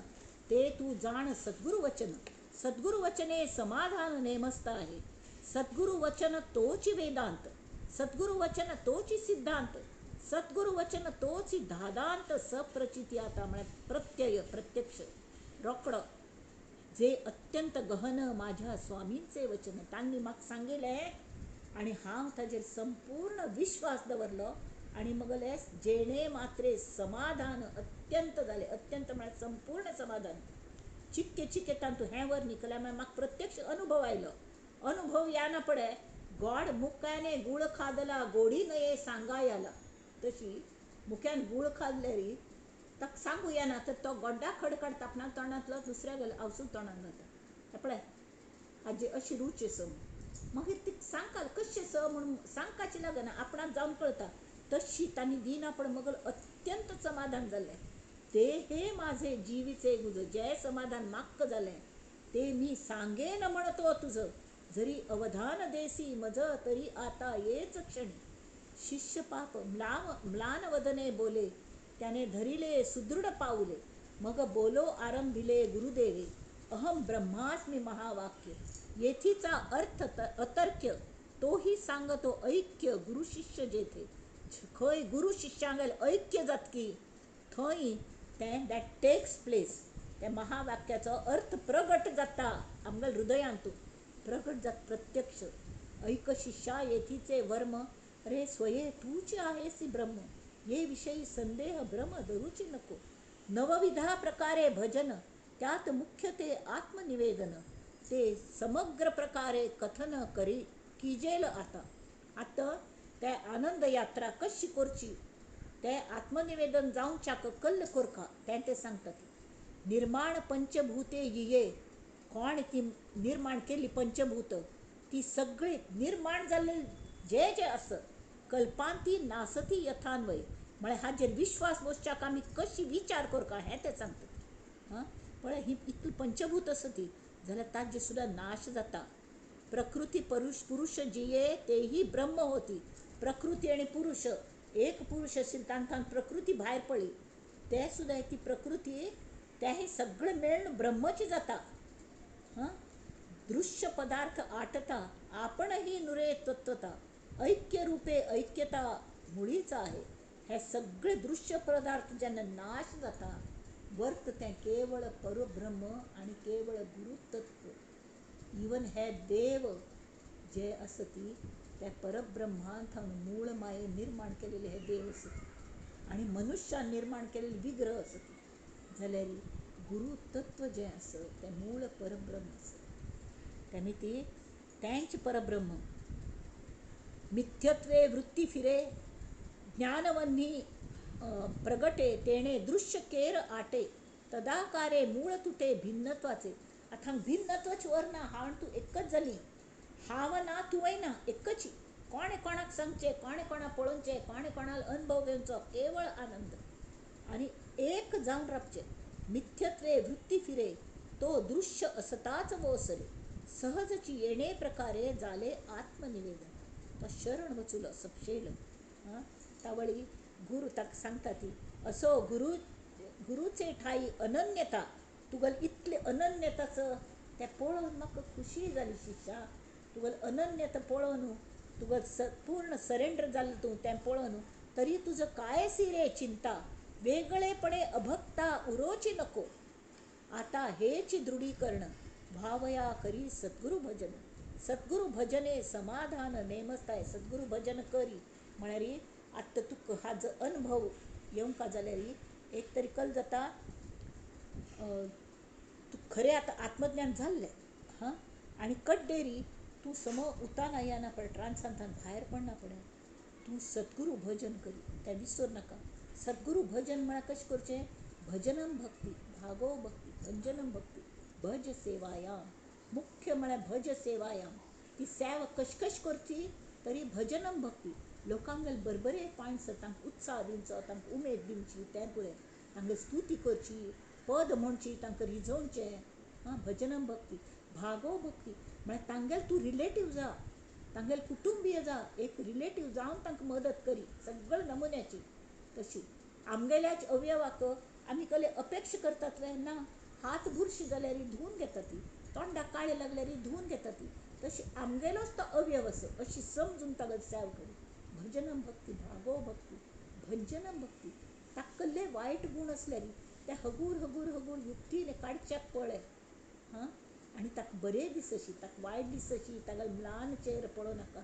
ते तू जाण सद्गुरु वचन. सद्गुरु वचने समाधान नेमस्त आहे. सद्गुरु वचन तोची वेदांत, सद्गुरु वचन तोची सिद्धांत, सद्गुरु वचन तोची धादांत. सप्रचिती आता म्हणजे प्रत्यय प्रत्यक्ष रोकडं जे अत्यंत गहन माझ्या स्वामींचे वचन त्यांनी म्हाका सांगिले आणि हांव ताजेर संपूर्ण विश्वास दवरलो आणि मगले जेणे मात्रे समाधान अत्यंत जाले. अत्यंत म्हणजे संपूर्ण समाधान. चिक्के चिक्के तांतू हें वर निकल्या म्हाका प्रत्यक्ष अनुभव आयलो. अनुभव याना पडे गोड मुक्याने गुळ खादला गोडी नये सांगाय आला. तशी मुक्यान गुळ खाल्लेरी ताका सांगू येना तर तो गोड्डा खडखड तापणा तोंडांतलो दुसऱ्या गेलो आवसून तोंडान घालता. हेपळय हाजी अशी रुच स मागीर ती सांगकाल कशें स म्हणून सांगपाची लागना आपणाक जावन कळटा. तशी तांणी दिना पण मगल अत्यंत समाधान जालें. ते हे माझे जीवीचे गुज जे समाधान माक्क जालें ते मी सांगेन म्हणतो तुझं. जरी अवधान देसी मज तरी आता येच क्षणी. शिष्य पाप म्लान वदने बोले, त्याने धरिले सुदृढ पाऊले. मग बोलो आरंभिले गुरुदेवे, अहम ब्रह्मास्मी महावाक्य. येथीचा अर्थ अतर्क्य तोही सांगतो ऐक्य. गुरु शिष्य जेथे खंय गुरु शिष्यांगेल ऐक्य जातकी थंय तें दॅट टेक्स प्लेस. त्या महावाक्याचो अर्थ प्रगट जाता आमगेल हृदयांतू प्रगट जात प्रत्यक्ष. ऐक शिष्या येथीचे वर्म, रे स्वये तूच आहेसी ब्रह्म. ये विषयी संदेह भ्रम धरूची नको. नवविधा प्रकारे भजन, त्यात मुख्य ते आत्मनिवेदन. ते समग्र प्रकारे कथन करी कीजेल आता. आता ते आनंद यात्रा कशी करची ते आत्मनिवेदन जाऊन चाक कल्ल कोरका ते सांगतात. निर्माण पंचभूते ये, कोण ती निर्माण केली पंचभूत ती सगळी निर्माण झाले जे जे असं कल्पांती नासती यथान्वय. म्हळ्यार हाजेर विश्वास बसच्याक आमी कशी विचार करका हें ते सांगतात. हां पळय ही इतली पंचभूत आसा ती जाल्यार ताजे सुद्दां नाश जाता. प्रकृती पुरुष जिये तेही ब्रह्म होती. प्रकृती आणि पुरुष एक पुरुष असेल तांकां प्रकृती भायर पडली ते सुद्दां ती प्रकृती तेही सगळें मेळून ब्रह्मची जाता. हां दृश्य पदार्थ आटता आपणही नुरे तत्वता. ऐक्य रूपे ऐक्यता मुळीच आहे. हे सगळे दृश्य पदार्थ जेन्ना नाश जाता वर्त तें केवळ परब्रह्म आणि केवळ गुरुतत्व. इवन हे देव जे आसा ती त्या परब्रह्मांत मूळ माये निर्माण केलेले हे देव आसत आणि मनुष्यान निर्माण केलेले विग्रह आसत जाल्यार गुरुतत्व जे आसत तें मूळ परब्रह्म आसत. त्यांनी ती त्यांच परब्रह्म मिथ्यत्वे वृत्ती फिरे ज्ञानवन्ही प्रगटे. तेणे दृश्य केर आटे तदाकारे मूळ तुटे भिन्नत्वाचे. आता भिन्नत्वच वरना हांव तू एकच जाली. हांव ना तुवय ना एकच. कोणे कोणाक सांगचे कोणे कोणा पळोवचे कोणे कोणाला अनुभव घेवचो केवळ आनंद आणि एक जावन रावचे. मिथ्यत्वे वृत्ती फिरे तो दृश्य असताच वसरे. सहजची येणे प्रकारे जाले आत्मनिवेदन. तो शरण वचुलो सपशेल. तावळी गुरु ताका सांगता ती असो गुरुचे ठाई अनन्यता. तुगल इतले अनन्यताचं ते पळोवन म्हाका खुशी जाली शिष्या. तुगल अनन्यता पळोवन तुगल पूर्ण सरेंडर जाल्लें तूं तें पळोवन तरी तुझं काय सी रे चिंता. वेगळेपणे अभक्ता उरोची नको. आता हेची दृढीकरण भावया करी सद्गुरु भजन. सद्गुरु भजने समाधान नेमस्ताय. सद्गुरु भजन करी म्हळ्यार आत्ता तुका हा जो अनुभव येवंका जाल्यार एक तरी कल जाता तू खरें आतां आत्मज्ञान जाल्लें. हां आनी कड्डेरी तूं सम उताना येना पडे ट्रान्सांतान भायर पडना पडे. तूं सद्गुरु भजन करी तें विसर नाका. सद्गुरु भजन म्हळ्यार कशें करचें. भजनम भक्ती भागो भक्ती भंजनम भक्ती भज सेवायां. मुख्य म्हळ्यार भज सेवायां. ती सेवा कशी करची तरी भजनम भक्ती. लोकांगेल बरबरे पायणसर तांकां उत्साह दिवचो तांकां उमेद दिवची तें पुरे. तांगे स्तुती करची पद म्हणची तांकां रिझोवचें. हां भजनम भक्ती भागो भक्ती म्हळ्यार तांगेल तूं रिलेटीव जा, तांगेल कुटुंबीय जा, एक रिलेटीव जावन तांकां मदत करी सगळ्या नमुन्याची. तशी आमगेल्याच अवयवाक आमी कसले अपेक्षा करतात वे ना. हात बुरशी जाल्यार धुवन घेता ती, तोंडाक काळे लागल्यार धुवन घेता ती. तशी आमगेलोच तो अवयव असो अशी समजून ताका सेवा करी. भजनम भक्ती, भागो भक्ती, भंजनम भक्ती. ताका कसले वायट गुण असल्यार ते हगूर हगूर हगूर युक्तीने काडच्याक पळय. हां, आनी ताका बरे दीस अशी, ताका वायट दीस अशी, ताका म्हान चेहरो पळोवं नाका.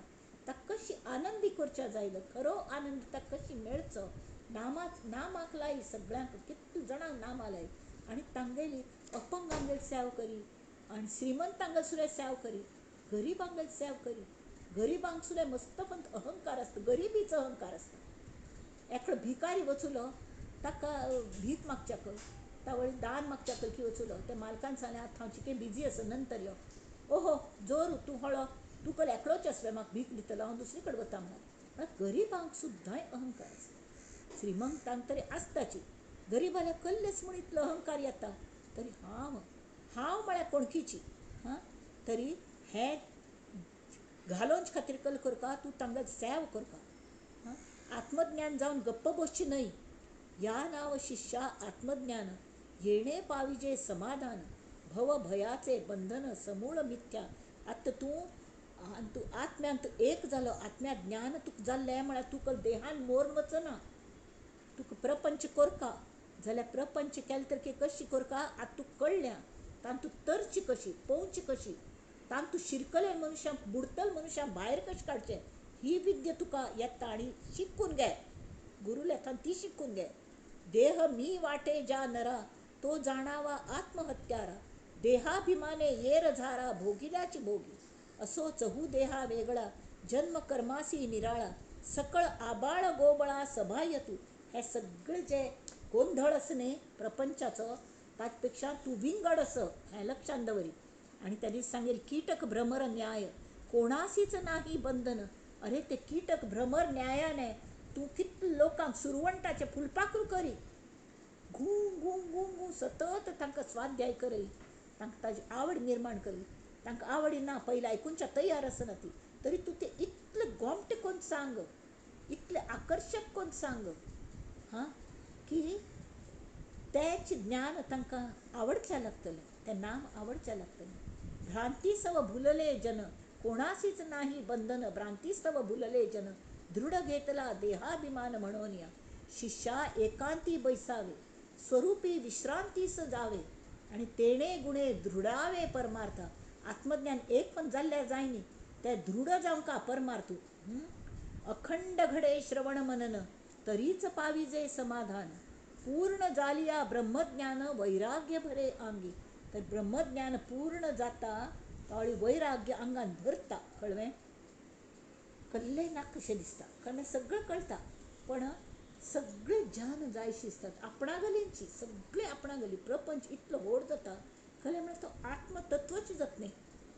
ताका कशी आनंदी करच्या जायलो, खरो आनंद ताका कशी मेळचो. नामाक लाई सगळ्यांक, कितले जाणांक नामा लाई. आनी तांगेली अपंगांगेली सेवा करी, आनी श्रीमंतांगेली सुद्दां सेवा करी, गरिबांगेली सेवा करी. गरिबांक सुद्दां मस्त पण अहंकार आसता, गरिबीचो अहंकार आसता. एकलो भिकारी वचुलो, ताका भीक मागच्याक, तावळी दान मागच्याक की वचुलो, त्या मालकान सांगलें आतां हांव चिके बिजी आसा नंतर यो. ओहो जोर तूं हळो, तूं कल एकलोच आसले म्हाका भीक दितलो, हांव दुसरे कडेन वता म्हणून. गरिबांक सुद्दां अहंकार आसता. श्रीमंतांक तरी आसताची, गरिबाल्या कसलेच म्हूण इतलो अहंकार येता. तरी हांव म्हळ्यार कोणकीची. हां, तरी हें घालोवचे खातीर कल करता तूं तांगेल सेवा करता. हां, आत्मज्ञान जावन गप्प बसची न्हय. या नाव शिष्या आत्मज्ञान, येणे पाविजे समाधान, भव भयाचे बंधन समूळ मिथ्या. आतां तूं आत्म्यांत एक जालो, आत्म्यात ज्ञान तुका जाल्लें म्हळ्यार तुका देहान मोरून वचना. तुका प्रपंच करता जाल्यार प्रपंच केले तर कशी करता आतां तुका कळल्या. तातूंत तरची कशी, पोवची कशी, तातूंत शिरकले मनशांक, बुडतल मनशांक भायर कशें काडचें, ही विद्या तुका येता. आनी शिकून घे, गुरू लेखान ती शिकून घे. देह मी वाटे ज्या नरा, तो जाणावा आत्महत्यारा. देहाभिमाने येर झारा, भोगिल्याची भोगी. असो चहू देहा वेगळा, जन्म कर्मासी निराळा. सकळ आबाळ गोबळा सभाय तू. हे सगळे जे गोंधळ आसा न्ही प्रपंचाचो, ताचपेक्षा तूं विंगड असो हें लक्षांत दवरी. आनी त्या दीस सांगेल कीटक भ्रमर न्याय, कोणासीच नाही बंधन. अरे ते कीटक भ्रमर न्यायाने तूं कितले लोकांक सुरवंटाचे फुलपाखरू करी, घू घू घू घू सतत तांकां स्वाध्याय करय, तांकां ताजी आवड निर्माण करी. तांकां आवडी ना, पयलीं आयकुनच्या तयार आसना ती, तरी तूं ते इतले गोमटे कोन्न सांग, इतले आकर्शक कोन्न सांग. हां, की तेच ज्ञान तांकां आवडचें लागतलें, तें नाम आवडचें लागतलें. भ्रांतीस्तव भुलले जन, कोणासीच नाही बंधन. भ्रांतीस्तव भुलले जन, दृढ घेतला देहाभिमान म्हणून या. शिष्या एकांती बैसावे, स्वरूपी विश्रांतीस जावे, आणि तेणे गुणे दृढावे परमार्था. आत्मज्ञान एक पण जाल्ल्यार जायनी, ते दृढ जावं का परमार्थ. अखंड घडे श्रवण मनन, तरीच पाविजे समाधान. पूर्ण जालिया ब्रह्मज्ञान, वैराग्य भरे अंगी. तर ब्रह्मज्ञान पूर्ण जाता तावळी वैराग्य अंगान भरता. कळ्ळें? कसलें ना कशें दिसता, कारण सगळें कळटा, पण सगळे ज्ञान जायशी दिसतात आपणागलींची, सगळे आपणागली. प्रपंच इतलो व्हड जाता कळ्ळें म्हळ्यार तो आत्मतत्वच जात न्ही.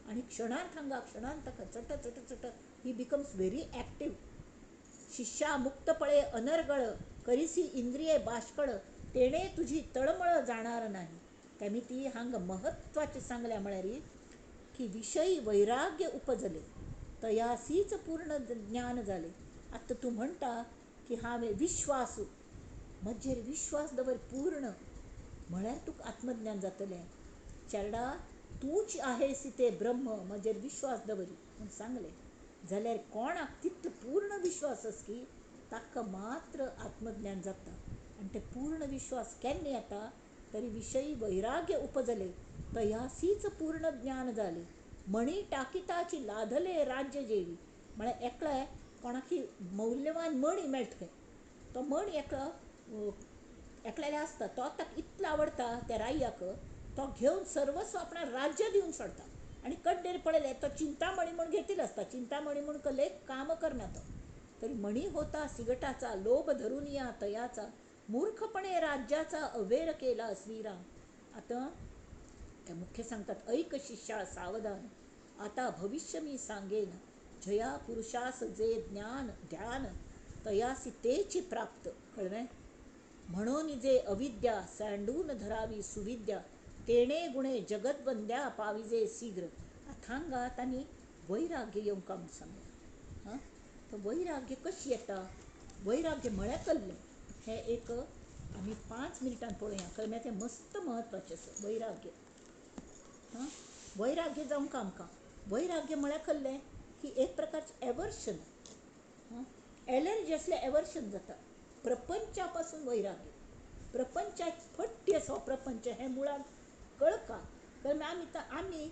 आनी क्षणांत हांगा क्षणांत ताका चट चट चट ही बिकम्स व्हेरी एक्टीव. शिष्या मुक्तपळे अनर्गळ, करिसी इंद्रिये बाष्कळ, तेणे तुझी तळमळ जाणार नाही. त्यामी ती हांगा महत्वाचे सांगल्या म्हळ्यार की विषयी वैराग्य उपजले, तयासीच पूर्ण ज्ञान जाले. आतां तूं म्हणटा की हांवें विश्वास, म्हजेर विश्वास दवर पूर्ण, म्हळ्यार तुका आत्मज्ञान जातलें. चेडा तूंच आहेस ते ब्रह्म, म्हजेर विश्वास दवरी म्हूण सांगलें जाल्यार कोणाक तितलो पूर्ण विश्वास आस की ताका मात्र आत्मज्ञान जाता. आनी ते पूर्ण विश्वास केन्ना येता, तरी विशयी वैराग्य उपजले, तयासीच पूर्ण ज्ञान जाले. मणी टाकिताची लाधले राज्य जेवी. म्हळ्यार एकल्या कोणाकी मौल्यवान मणी मेळटा, तो मण एकल्याले आसता, तो ताका इतलो आवडटा त्या रायाक, तो घेवन सर्वस्व आपणा राज्य दिवन सोडता. आनी कड्डेर पळयलें तो चिंतामणी म्हूण घेतिलो आसता, चिंतामणी म्हूण कसलें काम करना तो. तरी मणी होता सिगटाचा, लोभ धरून या तयाचा, मूर्खपणे राज्याचा अवेर केला श्रीराम. आता त्या मुख्य सांगतात, ऐक शिष्या सावधान, आता भविष्य मी सांगेन. जया पुरुषास जे ज्ञान ध्यान, तयासी तेची प्राप्त. कळले? म्हणून जे अविद्या सांडून धरावी सुविद्या, तेणे गुणे जगत बंद्या पाविजे शीघ्र अथांगात आणि वैराग्य येऊन काम सांगलं हां. तर वैराग्य कशी येता वैराग्य म्हळ्याकल्ले हे एक आम्ही 5 मिनिटांत पळोवया कळ्ळें तें मस्त महत्वाचें आसा वैराग्य हां. वैराग्य जावं का आमकां वैराग्य म्हळ्याकल्लें की एक प्रकारचें एवर्शन हां. एलर्जी असलें एवर्शन जाता प्रपंचा पासून वैराग्य प्रपंचात फट्टी असो प्रपंच हें मुळात कळका कारण आमी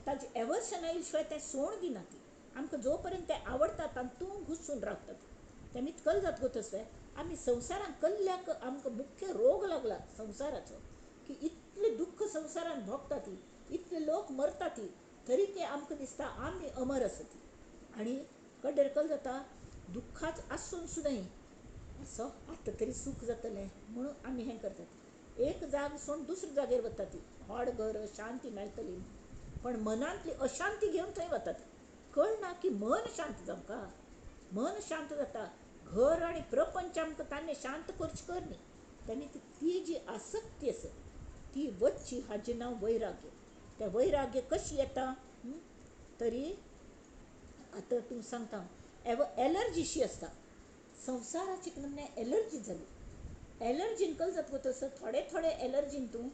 ताजें एवर्शन आयिल्ले शिवाय तें सोड दिना ती आमकां जो पर्यंत तें आवडटा तातूंत घुसून रावतात तें कल जात गो तसलें आमी संवसारान कल्ल्याक आमकां मुख्य रोग लागला संवसाराचो की इतलें दुख्ख संवसारान भोगता ती इतले लोक मरता ती तरी ते आमकां दिसता आमी अमर आसा ती आनी कडेर कल जाता दुख्खाच आसून सुद्दां असो आतां तरी सूख जातलें म्हणून आमी हें करतात एक जाग सोडून दुसरे जागेर वता ती व्हड घर शांती मेळटली पण मनांतली अशांती घेवन थंय वतात कळना की मन शांत जावंका मन शांत जाता घर आनी प्रपंच आमकां ताणें शांत करची कर न्ही ताणी ती जी आसक्ती आसा ती वचची हाजें नांव वैराग्य तें वैराग्य कशी येता तरी आतां तूं सांगता एलर्जीशी आसता संवसाराची नमणे एलर्जी जाली एलर्जीन कल जाता तसो थोडे एलर्जीन तूं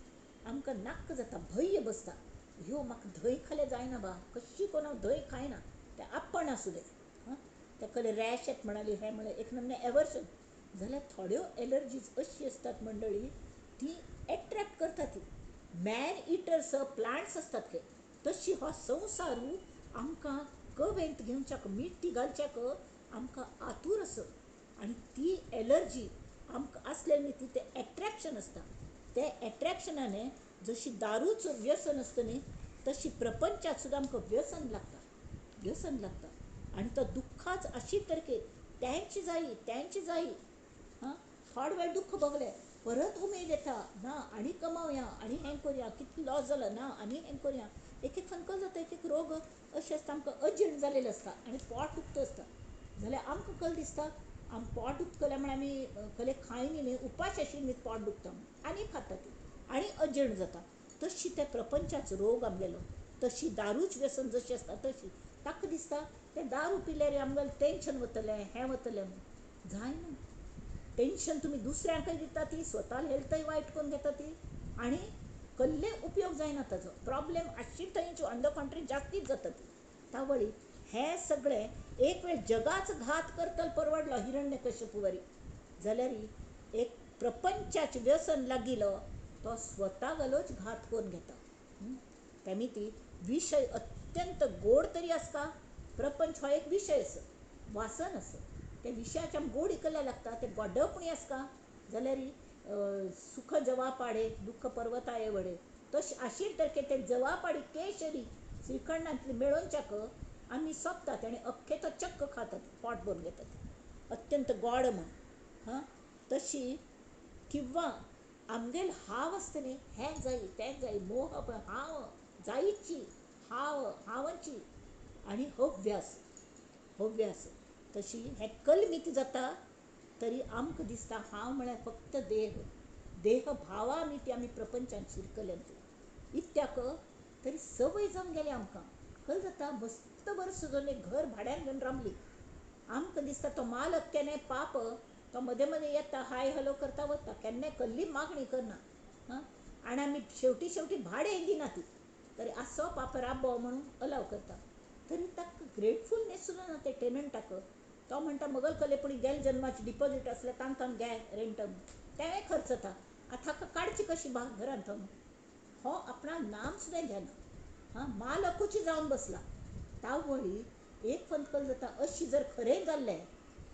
आमकां नाक्क जाता भय्य बसता ह्यो म्हाका धंय खालें जायना बा कशी कोण हांव धंय खायना तें आपण आसूं दे हां तेका रॅश येता म्हणाली हें म्हळें एक नमणे एवर्शन जाल्यार थोड्यो एलर्जीज अशी आसतात मंडळी ती एट्रॅक्ट करता ती मॅन इटर्स प्लांट्स आसतात ते तशी हो संवसारू आमकां कवेंत घेवच्याक मीठ ती घालच्याक आमकां आतूर आसा आनी ती एलर्जी आमकां आसलेली न्ही ती तें एट्रॅक्शन आसता ते एट्रॅक्शनाने जशी दारूचं व्यसन असतं न्ही तशी प्रपंचात सुद्दां आमकां व्यसन लागता आनी तो दुख्खाच अशी तरेके त्यांची जायी हां थोडे वेळ दुख्ख भोगलें परत उमेद येता ना आनी कमावया आनी हें करुया कितलो लॉस जाला ना आनी हें करुया एक फंकल जाता एक रोग अशें आसता आमकां अजीर्ण जालेले आसता आनी पोट दुखता आसता जाल्यार आमकां कल दिसता पोट दुखतलें म्हण आमी खरें खायनी न्ही उपाश आशिल्ली न्ही पोट दुखता आनी खाता ती आनी अजीर्ण जाता तशी त्या प्रपंचाचो रोग आमगेलो तशी दारूच व्यसन जशी आसता तशी ताका दिसता तें दारू पिल्यार आमगेलें टेंशन वतलें हें वतलें जायना टेंशन तुमी दुसऱ्यांकय दिता ती स्वता हेल्थय वायट करून घेता ती आनी कसले उपयोग जायना ताजो प्रॉब्लेम आशी थंयच ऑन द कंट्री जास्तीच जाता ती तावळी हें सगळें एक वेळ जगाच घात करतल परवडलो हिरण्यकश्यपूवरी जाल्यार एक प्रपंचाचें व्यसन लागिलो तो स्वता गेलोच घात करून घेता तेमी ती विशय अत्यंत गोड तरी आसता प्रपंच हो एक विशय आसा वासन आसा त्या विशयाच्या गोड इकल्ल्या लागता ते गोडपणी आसता जाल्यार सुख जवापाडे दुःख पर्वताये वडे तशी आशीर तरेके ते जवापाडी केशरी श्रीखंडांतली मेळोवच्याक आमी सोंपतात आनी अख्खे तो चक्क खातात पोट भरून घेतात अत्यंत गोड म्हण हां तशी किंवा आमगेल हाव आसता न्ही हें जायी तें जायी मोह हांव जायीची हावांची आनी हव्यास तशी हें कलमित जाता तरी आमकां दिसता हांव म्हळ्यार फक्त देह भावा मिटी आमी प्रपंचान शिरकल्यांत इत्याक तरी संवय जावन गेली आमकां कळ्ळें जाता मस्त वर्स जावन एक घर भाड्यान घेवन रावली आमकां दिसता तो मालक केन्नाय पाप तो मदें मदें येता हाय हॅलो करता वता केन्नाय कसली मागणी करना हां आनी आमी शेवटी भाडें दिना ती तरी आसो पाप राबो म्हणून अलाव करता तरी ताका ग्रेटफुलनेस सुद्दां ना ते टेनंटाक तो म्हणटा मगल कले पूण गेल्या जन्माची डिपॉझीट आसलें तांकां घे रेंट तेंय खर्च जाता आतां ताका काडची कशी घरांत हो आपणा नाम सुद्दां घेना हां मालकूच जावन बसला तावळी एक फंतकल जाता अशी जर खरें जाल्लें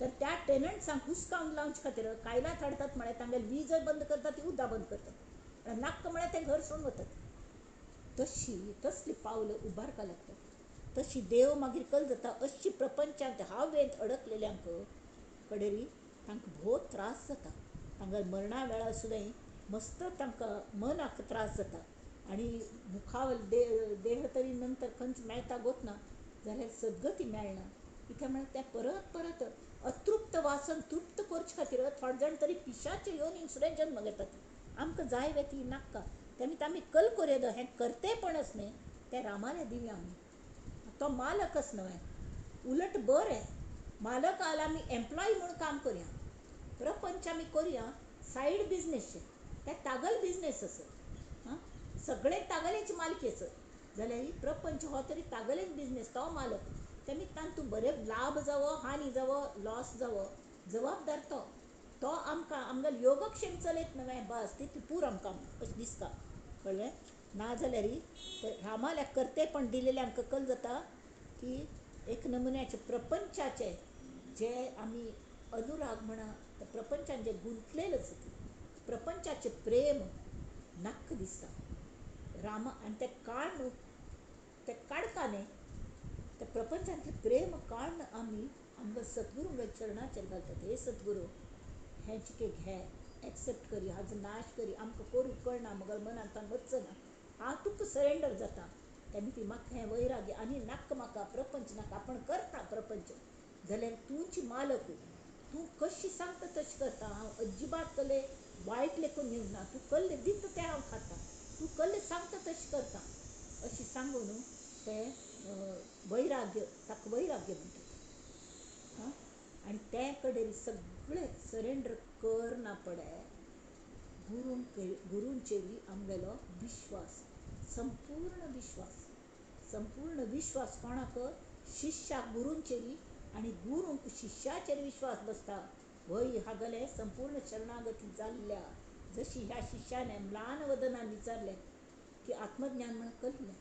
तर त्या टेनंट्सांक हुस्कावन लावचे खातीर कायलात हाडटात म्हळ्यार तांगेली वीजय बंद करतात ती उदक बंद करतात नाक्क म्हळ्यार तें घर सोडून वतात तसली पावलं उबारका लागतात तशी देव मागीर कल जाता अशी प्रपंचांत हावेंत अडकलेल्यांक कडेरी तांकां भोव त्रास जाता तांगेल्या मरणा वेळार सुद्दां मस्त तांकां मनाक त्रास जाता आनी मुखावल देह तरी नंतर खंयच मेळटा गोतना जाल्यार सद्गती मेळना कित्याक म्हळ्यार तें परत अतृप्त वासन तृप्त करचे खातीर थोडे जाण तरी पिशाचे योनीन सुद्दां जल्म घेतात आमकां जाय वे ती नाका तेमी आमी कल कोरेद हें करतेपणच न्ही तें रामाले दिवया आमी तो मालकच न्हय उलट बरें मालक आला आमी एम्प्लॉय म्हणून काम करया प्रपंच आमी करया सायड बिजनेस ते तागल बिजनेस असो हां सगळे तागलेची मालकी असत जाल्यार ही प्रपंच हो तरी तागलेच बिजनेस तो मालक ते निमतान तूं बरें लाभ जावो हानी जावो लॉस जावो जबाबदार तो आमकां आमगेल योगक्षेम चलयत न्हय बस तितू पूर आमकां अशें दिसता कळ्ळें नाजाल्यार ते रामाल्याक कर्तेपण दिलेल्यान कल जाता की एक नमुन्याचे प्रपंचाचे जे आमी अनुराग म्हणा त्या प्रपंचान जे गुंतलेले प्रपंचाचे प्रेम नाक्क दिसता रामा आनी ते काण ते काडका न्ही ते प्रपंचांतले प्रेम काण आमी आमकां सद्गुरू चरणाचेर घालतात हे सद्गुरू हें चिके घे एक्सेप्ट करी हाजो नाश करी आमकां करूंक कळना म्हगेल मनांतल्यान वचना हांव तुका सरेंडर जाता तेन्ना ती म्हाका हें वैराग्य आनी नाक्क म्हाका प्रपंच नाका आपण करता प्रपंच जाल्यार तूंची मालक तूं कशी सांगता तशें करता हांव अजिबात कले वायट लेखून घेवना तूं कसलें दिता तें हांव खाता तूं कसलें सांगता तशें करता अशी सांगून तें वैराग्य ताका वैराग्य म्हणटात हां आनी ते कडेन सगळें सरेंडर करना पडे गुरूंचेरी आमगेलो विश्वास संपूर्ण विश्वास कोणाक शिष्याक गुरूंचेरी आनी गुरूंक शिष्याचेर विश्वास बसता वय हागले संपूर्ण शरणागती जाल्ल्या जशी ह्या शिष्याने म्लान वदनान विचारले की आत्मज्ञान म्हण कसलें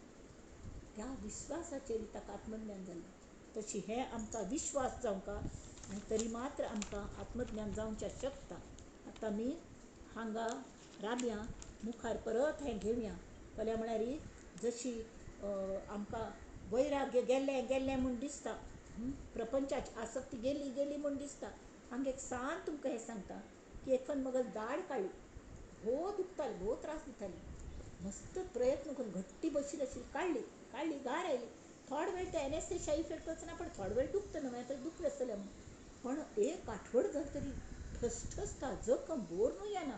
त्या विश्वासाचेर ताका आत्मज्ञान जालें तशी हे आमकां विश्वास जावंका आनी तरी मात्र आमकां आत्मज्ञान जावचें शकता आतां आमी हांगा राबया मुखार परत हें घेवया कल्या म्हळ्यार जशी आमकां वैराग्य गेल्लें म्हूण दिसता प्रपंचाची आसक्ती गेली म्हूण दिसता हांगा एक सांत तुमकां हें सांगता की एखन म्हगेल दाड काडली भोव दुखताली भोव त्रास दिताली मस्त प्रयत्न करून घट्टी बशील आशिल्ली काडली गार आयली थोडो वेळ ते एनेस्थेशिया इफेक्ट वचना पण थोडो वेळ दुखता न्हू मागीर दुखलें आसतलें पण एक आठवडो जालो तरी ठसठसता जखम बोर येना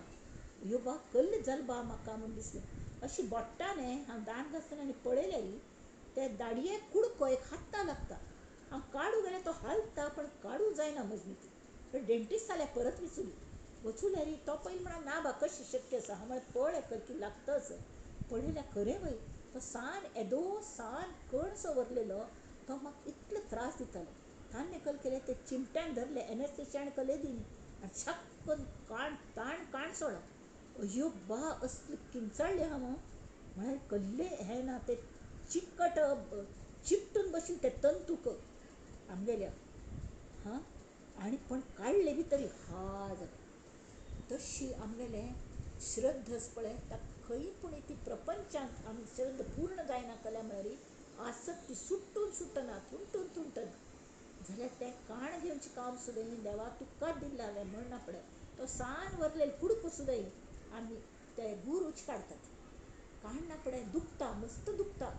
यो बा कसलें जालें बा म्हाका म्हूण दिसलें अशी बोट्टांनी हांव दांत घासतना आनी पळयल्यार ते दाडयेक कुडको एक हात्ता लागता हांव काडूं गेलें तो हालता पण काडूं जायना म्हजे डेंटिस्ट जाल्यार परत वचूल्यार तो पयलीं म्हणा ना बा कशें शक्य आसा हांव म्हळें पळय खंय लागताच पळयल्यार खरें वय तो सान येदो सान कणसो व्हरलेलो तो म्हाका इतलो त्रास दितालो ताणें कल केलें ते चिमट्यान धरलें एनेस्थेशियान कले दिली आनी छक्कन काण सोडा अयो बा असली किंचाळ्ळी हांव म्हळ्यार कसलें हें ना ते चिकट चिपटून बशिल्ले ते तंतूक आमगेल्या हां आनी पण काडले बी तरी हा जालें तशी आमगेलें श्रद्ध पळय ताका खंय पूण ती प्रपंचांत आमी श्रद्ध पूर्ण जायना कल्या म्हळ्यार आसक्ती सुट्टना थुंटना जाल्यार तें काण घेवचें काम सुद्दां देवा तुकाच दिल्लें हांवें म्हणना पळय तो सान व्हरलेलो कुडको सुद्दां आमी ते गुरूच काडटात काडना पळय दुखता मस्त दुखता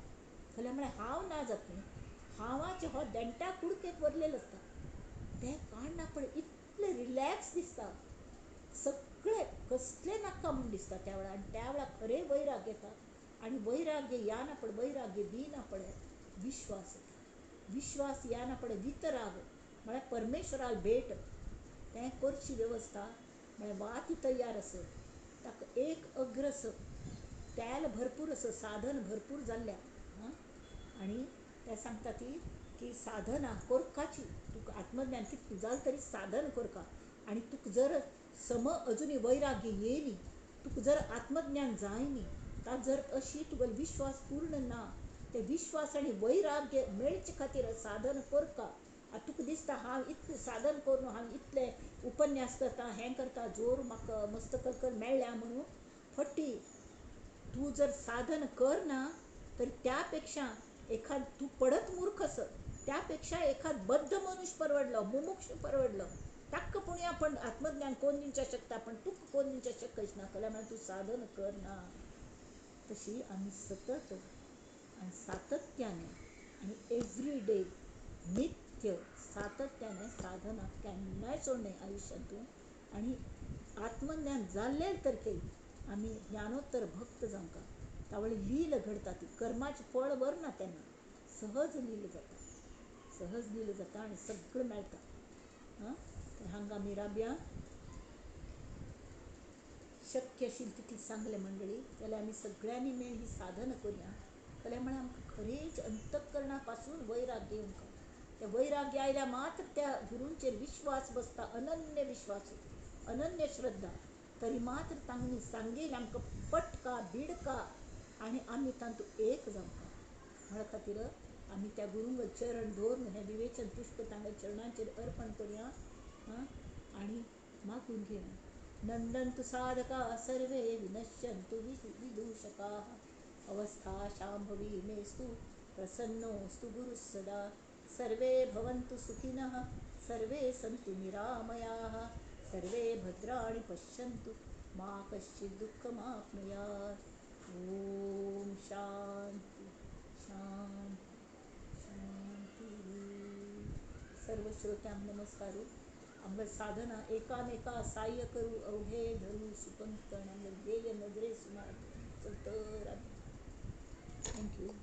जाल्यार म्हळ्यार हांव ना जाता न्ही हांवाचे हो देंटा कुडकेक व्हरलेलो आसता तें काडना पळय इतलें रिलॅक्स दिसता सगळें कसलें नाका म्हूण दिसता त्या वेळार आनी त्या वेळार खरें वैराग्य येता आनी वैराग्य येना पळय वैराग्य दिना पळय विश्वास येना पळय वितराग म्हळ्यार परमेश्वराल भेट तें करची वेवस्था म्हळ्यार वाती तयार आसत ताका एक अग्रस तेल भरपूर आसत साधन भरपूर जाल्ल्या आनी ते सांगता ती की साधना करपाची तुका आत्मज्ञान कितलें जालें तरी साधन करता आनी तुका जर अजुनी वैराग्य येयली तुका जर आत्मज्ञान जायनी ताका जर अशी तुगेलो विश्वास पूर्ण ना ते विश्वास आनी वैराग्य मेळचे खातीर साधन करता तुका दिसता हांव इतलें साधन करून हांव इतलें उपन्यास करता हें करता जोर म्हाका मस्त कर मेळ्ळ्या म्हणून फटी तूं जर साधन करना तर त्यापेक्षा एखाद तूं पडत मूर्ख त्यापेक्षा एखाद बद्ध मनुष्य परवडलो मुमुक्ष परवडलो ताका पुण्या पण आत्मज्ञान कोण दिवच्या शकता पण तुका कोण दिवच्या शकच ना कल्या म्हळ्यार तूं साधन करना तशी आमी सतत आनी सातत्याने आनी एवरी डे नित्य सातत्याने साधना केन्नाय सोडणें आयुश्यांतून आनी आत्मज्ञान जाल्लें तर आम्ही ज्ञानोत्तर भक्त जांका त्यावेळी लील घडतात ती कर्माचे फळ वर ना त्यांना सहज लिहिलं जातात आणि सगळं मिळतं हां. तर हांगा मिराबिया शक्य असेल तितली सांगले मंडळी जाल्यार आमी सगळ्यांनी मेळून ही साधन करूया जाल्यार म्हळ्यार आमकां खरेंच अंतकरणापासून वैराग्य येवंक ते वैराग्य आयल्या मात्र त्या गुरूंचेर विश्वास बसता अनन्य विश्वास अनन्य श्रद्धा तरी मात्र तांणी सांगेल आमकां पटका भिडका आनी आमी तातूंत एक जावंक म्हणा खातीर आमी त्या गुरूंक चरण दवरून हें विवेचन पुष्प तांच्या चरणांचेर अर्पण करुया हां. आनी मागून घेवया नंदन्तु साधका सर्वे विनश्यन्तु विदूषकाः अवस्था शाम्भवी मेस्तु प्रसन्नोऽस्तु गुरुः सदा सर्वे भवन्तु सुखिनः सर्वे सन्तु निरामयाः सर्वे भद्राणि पश्यन्तु मा कश्चित् दुःखमाप्नुयात्. ॐ शान्ति शान्ति शान्तिः. सर्व श्रोत्यांक नमस्कारू. आमगे साधना एकामेका सहाय्य करू अवघे धरू सुपंकण ध्येय नजरे सुमार चलतर. थँक्यू.